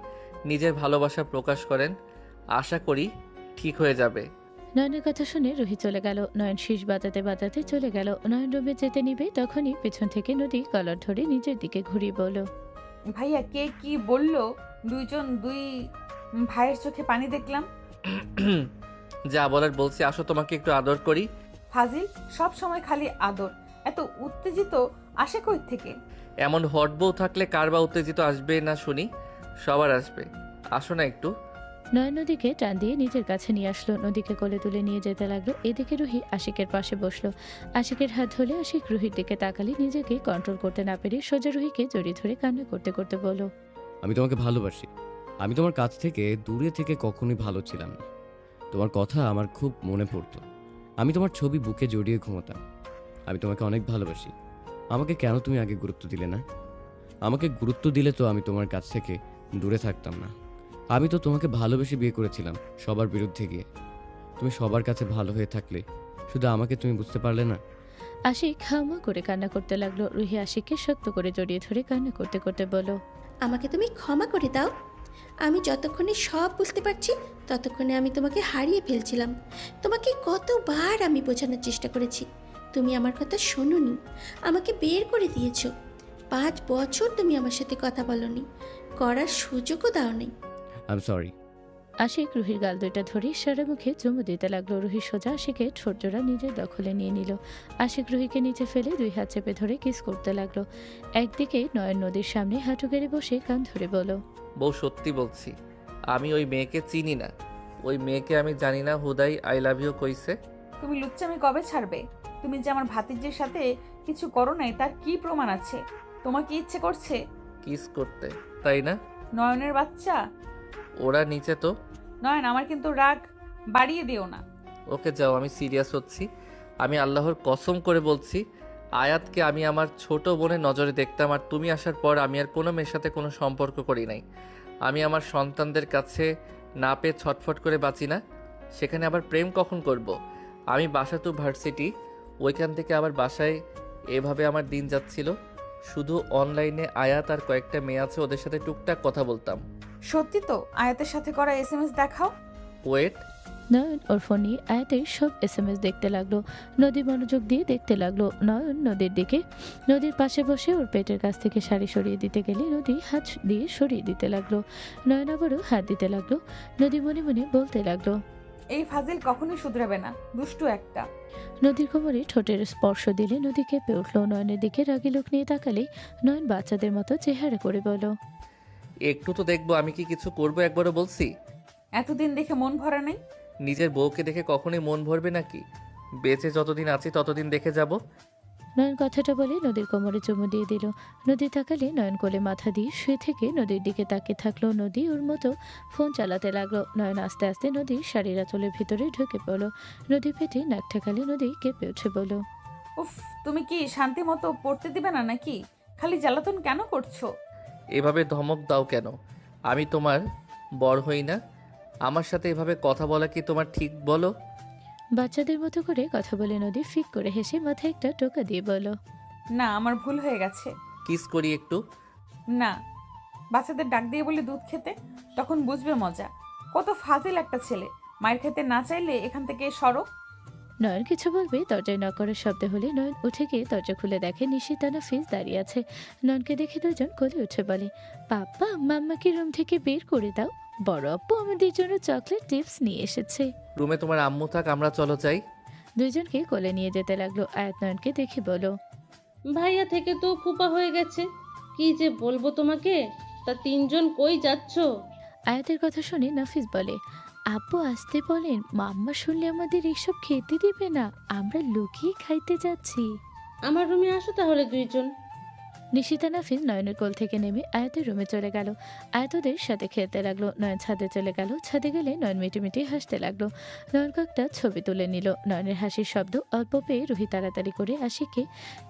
নিজের ভালোবাসা প্রকাশ করেন। আশা করি ঠিক হয়ে যাবে। নয়নের কথা শুনে রুহি চলে গেল। নয়ন শীষ বাজাতে বাজাতে চলে গেল। নয়ন রুমে যেতে নিবে তখনই পেছন থেকে নদী কলার ধরে নিজের দিকে ঘুরিয়ে বলল, ভাইয়া কে কি বললো? দুই ভাইয়ের চোখে পানি দেখলাম। যা বলার বলছি, আসো তোমাকে একটু আদর করি। ফাজিল, সব সময় খালি আদর। এত উত্তেজিত আসে কই থেকে? এমন হট বউ থাকলে কার বা উত্তেজিত আসবে না শুনি? সবার আসবে। আসো না একটু। নয়ন নদীকে টান দিয়ে নিজের কাছে নিয়ে আসলো। নদীকে কোলে তুলে নিয়ে যেতে লাগলো। এদিকে রুহি আশিকের পাশে বসলো। আশিকের হাত ধরে আশিক রুহির দিকে তাকালে নিজেকে কন্ট্রোল করতে না পেরে সোজা রুহিকে জড়িয়ে ধরে কান্না করতে করতে বলল, আমি তোমাকে ভালোবাসি। আমি তোমার কাছ থেকে দূরে থেকে কখনোই ভালো ছিলাম না। তোমার কথা আমার খুব মনে পড়তো। আমি তোমার ছবি বুকে জড়িয়ে ঘুমোতাম। আমি তোমাকে অনেক ভালোবাসি। আমাকে কেন তুমি আগে গুরুত্ব দিলে না? আমাকে গুরুত্ব দিলে তো আমি তোমার কাছ থেকে দূরে থাকতাম না। আমি তো তোমাকে ভালোবেসে বিয়ে করেছিলাম, সবার বিরুদ্ধে গিয়ে। তুমি সবার কাছে ভালো হয়ে থাকলে শুধু আমাকে তুমি বুঝতে পারলে না। আশিক হাউমা করে কান্না করতে লাগলো। রুহি আশিককে শক্ত করে জড়িয়ে ধরে কান্না করতে করতে বলল, আমাকে তুমি ক্ষমা করে দাও। আমি যতক্ষণে সব বুঝতে পারছি ততক্ষণে আমি তোমাকে হারিয়ে ফেলছিলাম। তোমাকে কতবার আমি বোঝানোর চেষ্টা করেছি, তুমি আমার কথা শোনোনি, আমাকে বের করে দিয়েছো। 5 বছর তুমি আমার সাথে কথা বলোনি, করার সুযোগও দাওনি। I am sorry. আশিক রুহির গাল দুইটা ধরে সারা মুখে চুমু দিতে লাগলো। রুহি সোজা আশিকের ঠোঁটজোড়া নিজের দখলে নিয়ে নিল। আশিক রুহিকে নিচে ফেলে 2 হাত চেপে ধরে কিস করতে লাগলো। একদিকে নয়ন নদীর সামনে হাঁটু গেড়ে বসে কান ধরে বলল, বউ সত্যি বলছি, আমি ওই মেয়েকে চিনি না। ওই মেয়েকে আমি জানি না হুদাই আই লাভ ইউ কইছে। তুমি লুচ্চামি কবে ছাড়বে? তুমি যে আমার ভাতিজির সাথে কিছু করো নাই তার কি প্রমাণ আছে? তোমার কি ইচ্ছে করছে? কিস করতে, তাই না? নয়নের বাচ্চা। ওরা নিচে তো। নয়ন, আমার কিন্তু রাগ বাড়িয়ে দিও না। ওকে যাও, আমি সিরিয়াস হচ্ছি। আমি আল্লাহর কসম করে বলছি, আয়াতকে আমি আমার ছোট বোনের নজরে দেখতাম, আর তুমি আসার পর আমি আর কোনো মেয়ের সাথে কোনো সম্পর্ক করি নাই। আমি আমার সন্তানদের কাছে না পেয়ে ছটফট করে বাঁচি না, সেখানে আবার প্রেম কখন করব? আমি বাসা টু ভার্সিটি, ওইখান থেকে আবার বাসায়, এভাবে আমার দিন যাচ্ছিল। শুধু অনলাইনে আয়াত আর কয়েকটা মেয়ে আছে, ওদের সাথে টুকটাক কথা বলতাম। সত্যি তো? আয়াতের সাথে করা SMS দেখাও। ওয়েট, নয়ন ওর ফোনে আয়াতের সব SMS দেখতে লাগলো। নদী মনোযোগ দিয়ে দেখতে লাগলো। নয়ন নদীর দিকে, নদীর পাশে বসে ওর পেটের কাছ থেকে শাড়ি সরিয়ে দিতে গেলে নদী হাত দিয়ে সরিয়ে দিতে লাগলো। নয়ন আবারও হাত দিতে লাগলো। নদী মনে মনে বলতে লাগলো, এই ফাজিল কখনোই শুধরাবে না, দুষ্টু একটা। নদীর কোমরে ঠোঁটের স্পর্শ দিলে নদী কেঁপে উঠল। নয়নের দিকে রাগি লোক নিয়ে তাকালে নয়ন বাচ্চাদের মতো চেহারা করে বলল, একটু তো দেখবো আমি কি কিছু করবো, একবারও বলছি। এতদিন দেখে মন ভরা নাই? নিজের বউকে দেখে কখনোই মন ভরবে নাকি? বেঁচে যতদিন আছি ততদিন দেখে যাব। নয়ন কথাটা বলে নদীর কোমরে চুমু দিয়ে দিল। নদী তাকালে নয়ন কোলে মাথা দিয়ে শুয়ে থেকে নদীর দিকে তাকিয়ে থাকলো। নদী ওর মতো ফোন চালাতে লাগলো। নয়ন আস্তে আস্তে নদীর শাড়ির আঁচলের ভিতরে ঢুকে পড়লো। নদী পেটে নাক ঠেকালে নদী কেঁপে উঠে বলল, উফ, তুমি কি শান্তি মতো পড়তে দিবে না নাকি? খালি জ্বালাতন কেন করছো? এভাবে ধমক দাও কেন? আমি তোমার বড় হই না? আমার সাথে এভাবে কথা বলা কি তোমার ঠিক বলো? বাচ্চাদের মতো করে কথা বলে নদী ফিক করে হেসে মাথায় একটা টোকা দিয়ে বলল, না, আমার ভুল হয়ে গেছে। কিস করি একটু। না, বাচ্চাদের ডাক দিয়ে বলে দুধ খেতে, তখন বুঝবে মজা। কত ফাজিল একটা ছেলে। মায়ের খেতে না চাইলে এখান থেকে সরো। নয়ন কিছু বলবে, দরজায় নক করার শব্দ হলে নয়ন উঠে গিয়ে দরজা খুলে দেখে নিশিতা নাফিস দাঁড়িয়ে আছে। নয়নকে দেখে দুজন কোলে উঠে বলে, পাপা মাম্মাকে রুম থেকে বের করে দাও, বড় আপু আমাদের জন্য চকলেট টিপস নিয়ে এসেছে। রুমে তোমার আম্মু থাক, আমরা চলো যাই। দুইজনকে কোলে নিয়ে যেতে লাগলো। আয়াত নয়নকে দেখে বলো, ভাইয়া থেকে তো ফুপা হয়ে গেছে, কি যে বলবো তোমাকে। তা 3 জন কই যাচ্ছ? আয়াতের কথা শুনে নাফিস বলে, আপু আসতে বলেন, মাম্মা শুনলে আমাদের এসব খেতে দিবে না, আমরা লুকিয়ে খাইতে যাচ্ছি। আমার রুমে আসো তাহলে 2 জন। নিশিতা নাফিস নয়নের কোল থেকে নেমে আয়াতের রুমে চলে গেল। আয়াত ওদের সাথে খেলতে লাগলো। নয়ন ছাদে চলে গেল। ছাদে গেলে নয়ন মিটিমিটি হাসতে লাগলো। নয়ন কয়েকটা ছবি তুলে নিল। নয়নের হাসির শব্দ অল্প পেয়ে রুহি তাড়াতাড়ি করে আশিককে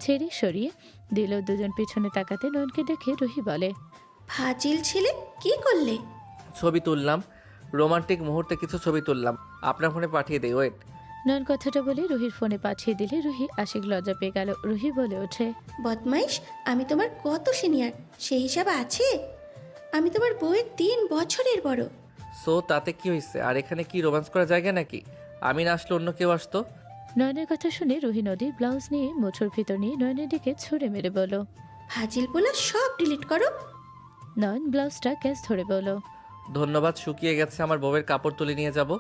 ছেড়ে সরিয়ে দিল। দুজন পিছনে তাকাতে নয়নকে দেখে রুহি বলে, ফাজিল ছেলে, কি করলে? ছবি তুললাম, রোমান্টিক মুহূর্তে কিছু ছবি তুললাম, আপনার ফোনে পাঠিয়ে দেই। ওয়েট। নয়ন কথাটা বলে রুহির ফোনে পাঠিয়ে দিলে রুহি আশিক লজ্জা পেয়ে গেল। রুহি বলে ওঠে, বদমাইশ, আমি তোমার কত সিনিয়র সেই হিসাব আছে? আমি তোমার বউয়ের 3 বছরের বড়। সো তাতে কি হয়েছে? আর এখানে কি রোম্যান্স করা জায়গা নাকি? আমি না আসলে অন্য কেউ আসতো। নয়নের কথা শুনে রুহি নদীর ব্লাউজ নিয়ে মোছর ভিতর নিয়ে নয়নের দিকে ছুঁড়ে মেরে বলল, ফাজিল বলা সব ডিলিট করো। নয়ন ব্লাউজটা ক্যাচ ধরে বলল, ধন্যবাদ, শুকিয়ে গেছে, আমার বউয়ের কাপড় তুলে নিয়ে যাব।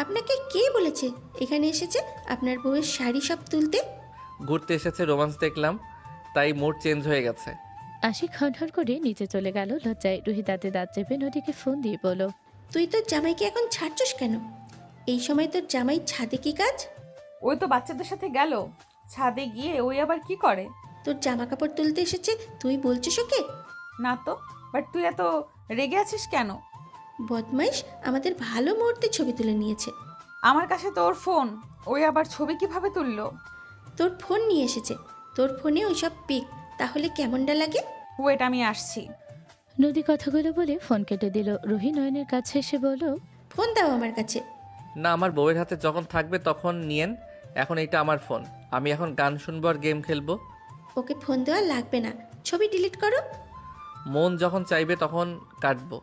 আপনাকে কে বলেছে এখানে এসেছে আপনার বউয়ের শাড়ি সব তুলতে? ঘুরতে এসেছে, রোম্যান্স দেখলাম, তাই মুড চেঞ্জ হয়ে গেছে। আশিক হনহন করে নিচে চলে গেল লজ্জায়। রুহি দাঁতে দাঁত চেপে নদীকে ফোন দিয়ে বলল, তুই তোর জামাইকে এখন ছাড়ছস কেন? এই সময় তোর জামাই ছাদে কি কাজ? ওই তো বাচ্চাদের সাথে গেল। ছাদে গিয়ে ওই আবার কি করে? তোর জামা কাপড় তুলতে এসেছে, তুই বলছিস ওকে? না তো, বাট তুই এত রেগে আছিস কেন? বদমাইশ, আমাদের ভালো মুহূর্তে ছবি তুলে নিয়েছে। আমার কাছে তো ওর ফোন, ওই আবার ছবি কিভাবে তুললো? তোর ফোন নিয়ে এসেছে, তোর ফোনে ওইসব পিক তাহলে কেমনটা লাগে? ওয়েট, আমি আসছি। নদী কথাগুলো বলে ফোন কেটে দিল। রুহি নয়নের কাছে এসে বলল, ফোন দাও আমার কাছে। না, আমার বউয়ের হাতে যখন থাকবে তখন নিয়েন। এখন এটা আমার ফোন, আমি এখন গান শুনবো আর গেম খেলবো। ওকে ফোন দেওয়া লাগবে না, ছবি ডিলিট করো। মন যখন চাইবে তখন কাটবো।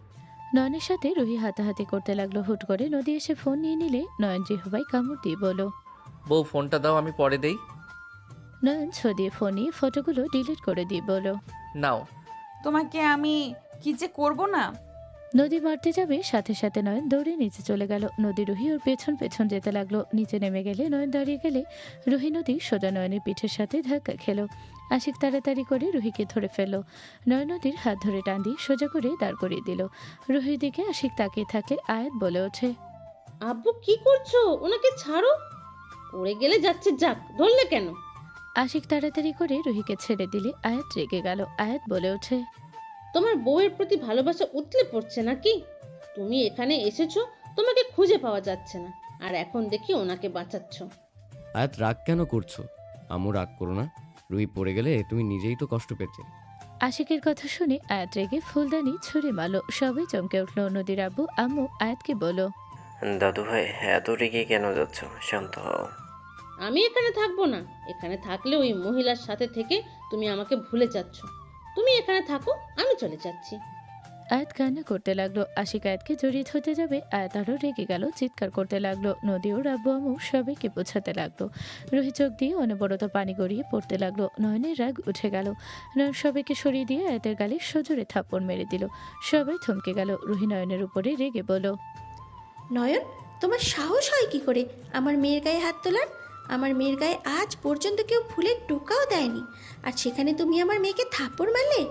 নয়নের সাথে রুহি হাতাহাতি করতে লাগলো। হুট করে নদী এসে ফোন নিয়ে নিলে নয়ন জিহ্বায় কামড় দিয়ে বলল, বউ ফোনটা দাও, আমি পরে দেই। নয়ন ছদিয়ে ফোন নিয়ে ফটোগুলো ডিলিট করে দিয়ে বলল, নাও। তোমাকে আমি কি যে করব না। নদী মারতে যাবে, সাথে সাথে নয়ন দৌড়ে নিচে চলে গেল। নদী রুহি ওর পেছন পেছন যেতে লাগলো। নিচে নেমে গেলে নয়ন দাঁড়িয়ে গেলে রুহি নদী সোজা নয়নের পিঠের সাথে ধাক্কা খেলো। আশিক তাড়াতাড়ি করে রুহিকে ধরে ফেললো। নয়ন নদীর হাত ধরে টান দিয়ে সোজা করে দাঁড় করিয়ে দিল। রুহির দিকে আশিক তাকিয়ে থাকলে আয়াত বলে ওঠে, আব্বু কি করছো? ওনাকে ছাড়ো, পড়ে গেলে যাচ্ছে, যাক, ধরলে কেন? আশিক তাড়াতাড়ি করে রুহিকে ছেড়ে দিলে আয়াত রেগে গেল। আয়াত বলে ওঠে, তোমার বউয়ের প্রতি ভালোবাসা উতলে পড়ছে নাকি? তুমি এখানে এসেছো, তোমাকে খুঁজে পাওয়া যাচ্ছে না, আর এখন দেখি ওনাকে বাঁচাচ্ছ। আয়াত রাগ কেন করছো? আম্মু রাগ করো না, রুহি পড়ে গেলে তুমি নিজেই তো কষ্ট পেতে। আশিকের কথা শুনে আয়াত রেগে ফুলদানি ছুঁড়ে মারল। সবাই চমকে উঠলো। নদীর আব্বু আম্মু আয়াতকে বলো, দাদু ভাই, এত রেগে কেন যাচ্ছ? শান্ত হও। আমি এখানে থাকবো না। এখানে থাকলে ওই মহিলার সাথে থেকে তুমি আমাকে ভুলে যাচ্ছ। তুমি এখানে থাকো, আমি চলে যাচ্ছি। আয়াত কান্না করতে লাগলো। আশিক আয়াতকে জড়িয়ে ধরতে যাবে, আয়াত আরও রেগে গেল, চিৎকার করতে লাগলো। নদী ওর আব্বু আম্মু সবাইকে বোঝাতে লাগলো। রুহি চোখ দিয়ে অনবরত পানি গড়িয়ে পড়তে লাগলো। নয়নের রাগ উঠে গেল। নয়ন সবাইকে সরিয়ে দিয়ে আয়াতের গালে সজোরে থাপ্পড় মেরে দিল। সবাই থমকে গেল। রুহি নয়নের উপরে রেগে বলল, নয়ন, তোমার সাহস হয় কি করে আমার মেয়ের গায়ে হাত তোলার? আমার মেয়ের গায়ে আজ পর্যন্ত কেউ ফুলের টোকাও দেয়নি, আর সেখানে তুমি আমার মেয়েকে থাপ্পড় মারলে?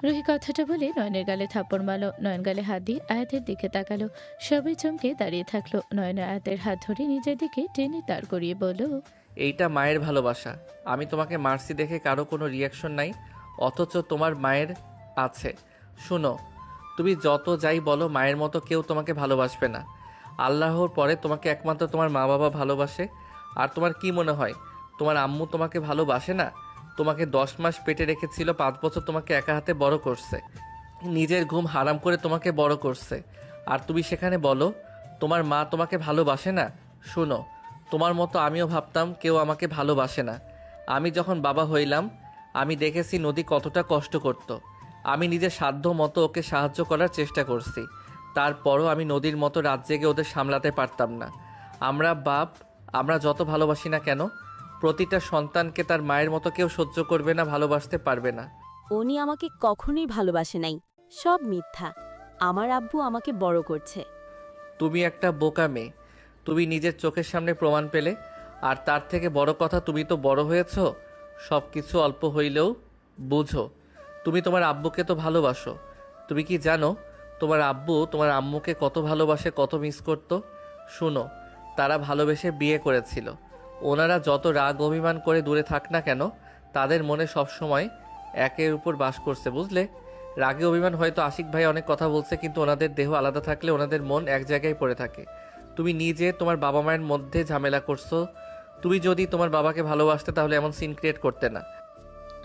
রুহি কথাটা বলে নয়নের গালে থাপ্পড় মারল। নয়ন গালে হাত দিয়ে আয়াতের দিকে তাকালো। সবাই চমকে দাঁড়িয়ে থাকলো। নয়ন আয়াতের হাত ধরে নিজের দিকে টেনে দাঁড় করিয়ে বলল, এইটা মায়ের ভালোবাসা। আমি তোমাকে মারছি দেখে কারো কোনো রিয়াকশন নাই, অথচ তোমার মায়ের আছে। শুনো, তুমি যত যাই বলো, মায়ের মতো কেউ তোমাকে ভালোবাসবে না। আল্লাহর পরে তোমাকে একমাত্র তোমার মা বাবা ভালোবাসে। আর তোমার কি মনে হয় তোমার আম্মু তোমাকে ভালোবাসে না? তোমাকে 10 মাস পেটে রেখেছিল, 5 বছর তোমাকে একা হাতে বড় করছে, নিজের ঘুম হারাম করে তোমাকে বড় করছে। আর তুমি সেখানে বলো তোমার মা তোমাকে ভালোবাসে না? শুনো, তোমার মতো আমিও ভাবতাম কেউ আমাকে ভালোবাসে না। আমি যখন বাবা হইলাম, আমি দেখেছি নদী কতটা কষ্ট করত। আমি নিজের সাধ্য মতো ওকে সাহায্য করার চেষ্টা করছি। তারপরও আমি নদীর মতো রাত জেগে ওদের সামলাতে পারতাম না। আমরা যত ভালোবাসি না কেন, প্রতিটা সন্তানকে তার মায়ের মতো কেউ সহ্য করবে না, ভালোবাসতে পারবে না। উনি আমাকে কখনোই ভালোবাসে নাই, সব মিথ্যা। আমার আব্বু আমাকে বড় করছে। তুমি একটা বোকা মেয়ে, তুমি নিজের চোখের সামনে প্রমাণ পেলে। আর তার থেকে বড় কথা, তুমি তো বড় হয়েছ, সব কিছু অল্প হইলেও বুঝো। তুমি তোমার আব্বুকে তো ভালোবাসো। তুমি কি জানো তোমার আব্বু তোমার আম্মুকে কত ভালোবাসে, কত মিস করতো? শুনো, তারা ভালোবেসে বিয়ে করেছিল। ওনারা যত রাগ অভিমান করে দূরে থাক না কেন, তাদের মনে সবসময় একের উপর বাস করছে, বুঝলে? রাগে অভিমান হয়তো আশিক ভাই অনেক কথা বলছে, কিন্তু ওনাদের দেহ আলাদা থাকলে ওনাদের মন এক জায়গায় পড়ে থাকে। তুমি নিজে তোমার বাবা মায়ের মধ্যে ঝামেলা করছো। তুমি যদি তোমার বাবাকে ভালোবাসতে তাহলে এমন সিন ক্রিয়েট করতে না।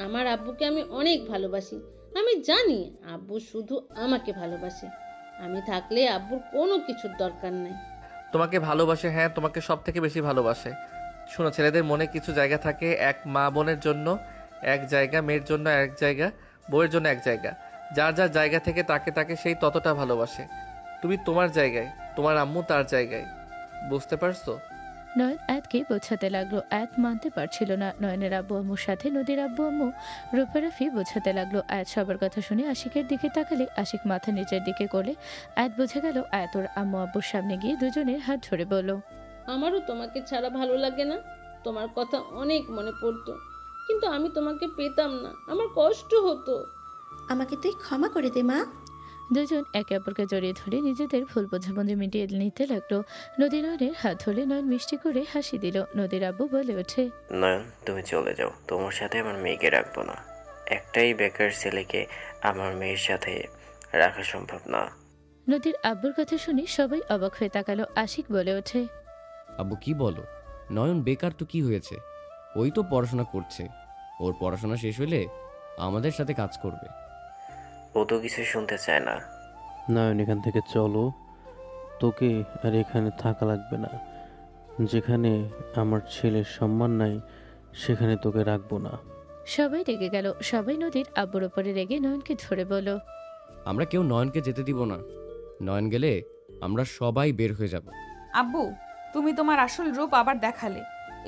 আমার আব্বুকে আমি অনেক ভালোবাসি। আমি জানি আব্বু শুধু আমাকে ভালোবাসে। আমি থাকলে আব্বুর কোনো কিছুর দরকার নাই। তোমাকে ভালোবাসে, হ্যাঁ, তোমাকে সব থেকে বেশি ভালোবাসে। শোনো, ছেলেদের মনে কিছু জায়গা থাকে, এক মা বোনের জন্য এক জায়গা, মেয়ের জন্য এক জায়গা, বউয়ের জন্য এক জায়গা। যার যার জায়গা থেকে তাকে তাকে সেই ততটা ভালোবাসে। তুমি তোমার জায়গায়, তোমার আম্মু তার জায়গায়, বুঝতে পারছো? নয়ন আয়াতকে বোঝাতে লাগলো। আয়াত মানতে পারছিল না। নয়নের আব্বু আম্মুর সাথে নদীর আব্বু আম্মু রূপারাফি বোঝাতে লাগলো। আয়াত সবার কথা শুনে আশিকের দিকে তাকালে আশিক মাথা নিচের দিকে করলে আয়াত বুঝে গেল। আয়াত ওর আম্মু আব্বুর সামনে গিয়ে দুজনের হাত ধরে বলল, আমারও তোমাকে ছাড়া ভালো লাগে না। তোমার কথা অনেক মনে পড়তো, কিন্তু আমি তোমাকে পেতাম না, আমার কষ্ট হতো। আমাকে তুই ক্ষমা করে দে মা। দুজন একে অপরকে জড়িয়ে ধরে নিজেদের ভুল বোঝাবুঝি মিটিয়ে নিতে লাগলো। নদী নয়নের হাত ধরে নয়ন মিষ্টি করে হাসি দিল। নদীর আব্বু বলে ওঠে, নয়ন, তুমি চলে যাও, তোমার সাথে আমার মেয়েকে রাখবো না। একটাই বেকার ছেলেকে আমার মেয়ের সাথে রাখা সম্ভব না। নদীর আব্বুর কথা শুনে সবাই অবাক হয়ে তাকালো। আশিক বলে ওঠে, আব্বু কি বলো? নয়ন বেকার তো কি হয়েছে? ওই তো পড়াশোনা করছে, ওর পড়াশোনা শেষ হলে আমাদের সাথে কাজ করবে। ও তো কিছু শুনতে চায় না। নয়ন, এখান থেকে চলো। তোকে আর এখানে থাকা লাগবে না। যেখানে আমার ছেলের সম্মান নাই সেখানে তোকে রাখবো না। সবাই রেগে গেল। সবাই নদীর আব্বুর ওপরে রেগে নয়নকে ধরে বলল, আমরা কেউ নয়নকে যেতে দিব না। নয়ন গেলে আমরা সবাই বের হয়ে যাব। আব্বু, তুমি তোমার আসল রূপ আবার দেখালে।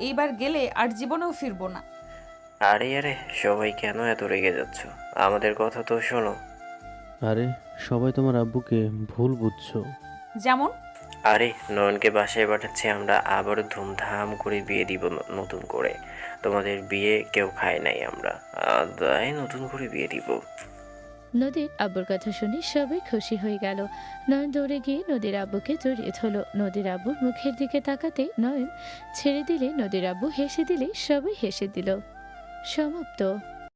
এইবার গেলে আর জীবনেও ফিরবো না। আরে আরে, সবাই কেন এত রেগে যাচ্ছ? আমাদের কথা তো শোনো। আরে সবাই তোমার আব্বুকে ভুল বুঝছো। যেমন? আরে নয়নকে বাসায় পাঠাচ্ছি আমরা, আবারও ধুমধাম করে বিয়ে দিব নতুন করে। তোমাদের বিয়ে কেউ খায় নাই আমরা, তাই নতুন করে বিয়ে দিব। নদীর আব্বুর কথা শুনে সবাই খুশি হয়ে গেল। নয়ন দৌড়ে গিয়ে নদীর আব্বুকে জড়িয়ে ধরল। নদীর আব্বুর মুখের দিকে তাকাতে নয়ন ছেড়ে দিলে, নদীর আব্বু হেসে দিলে সবাই হেসে দিল। সমাপ্ত।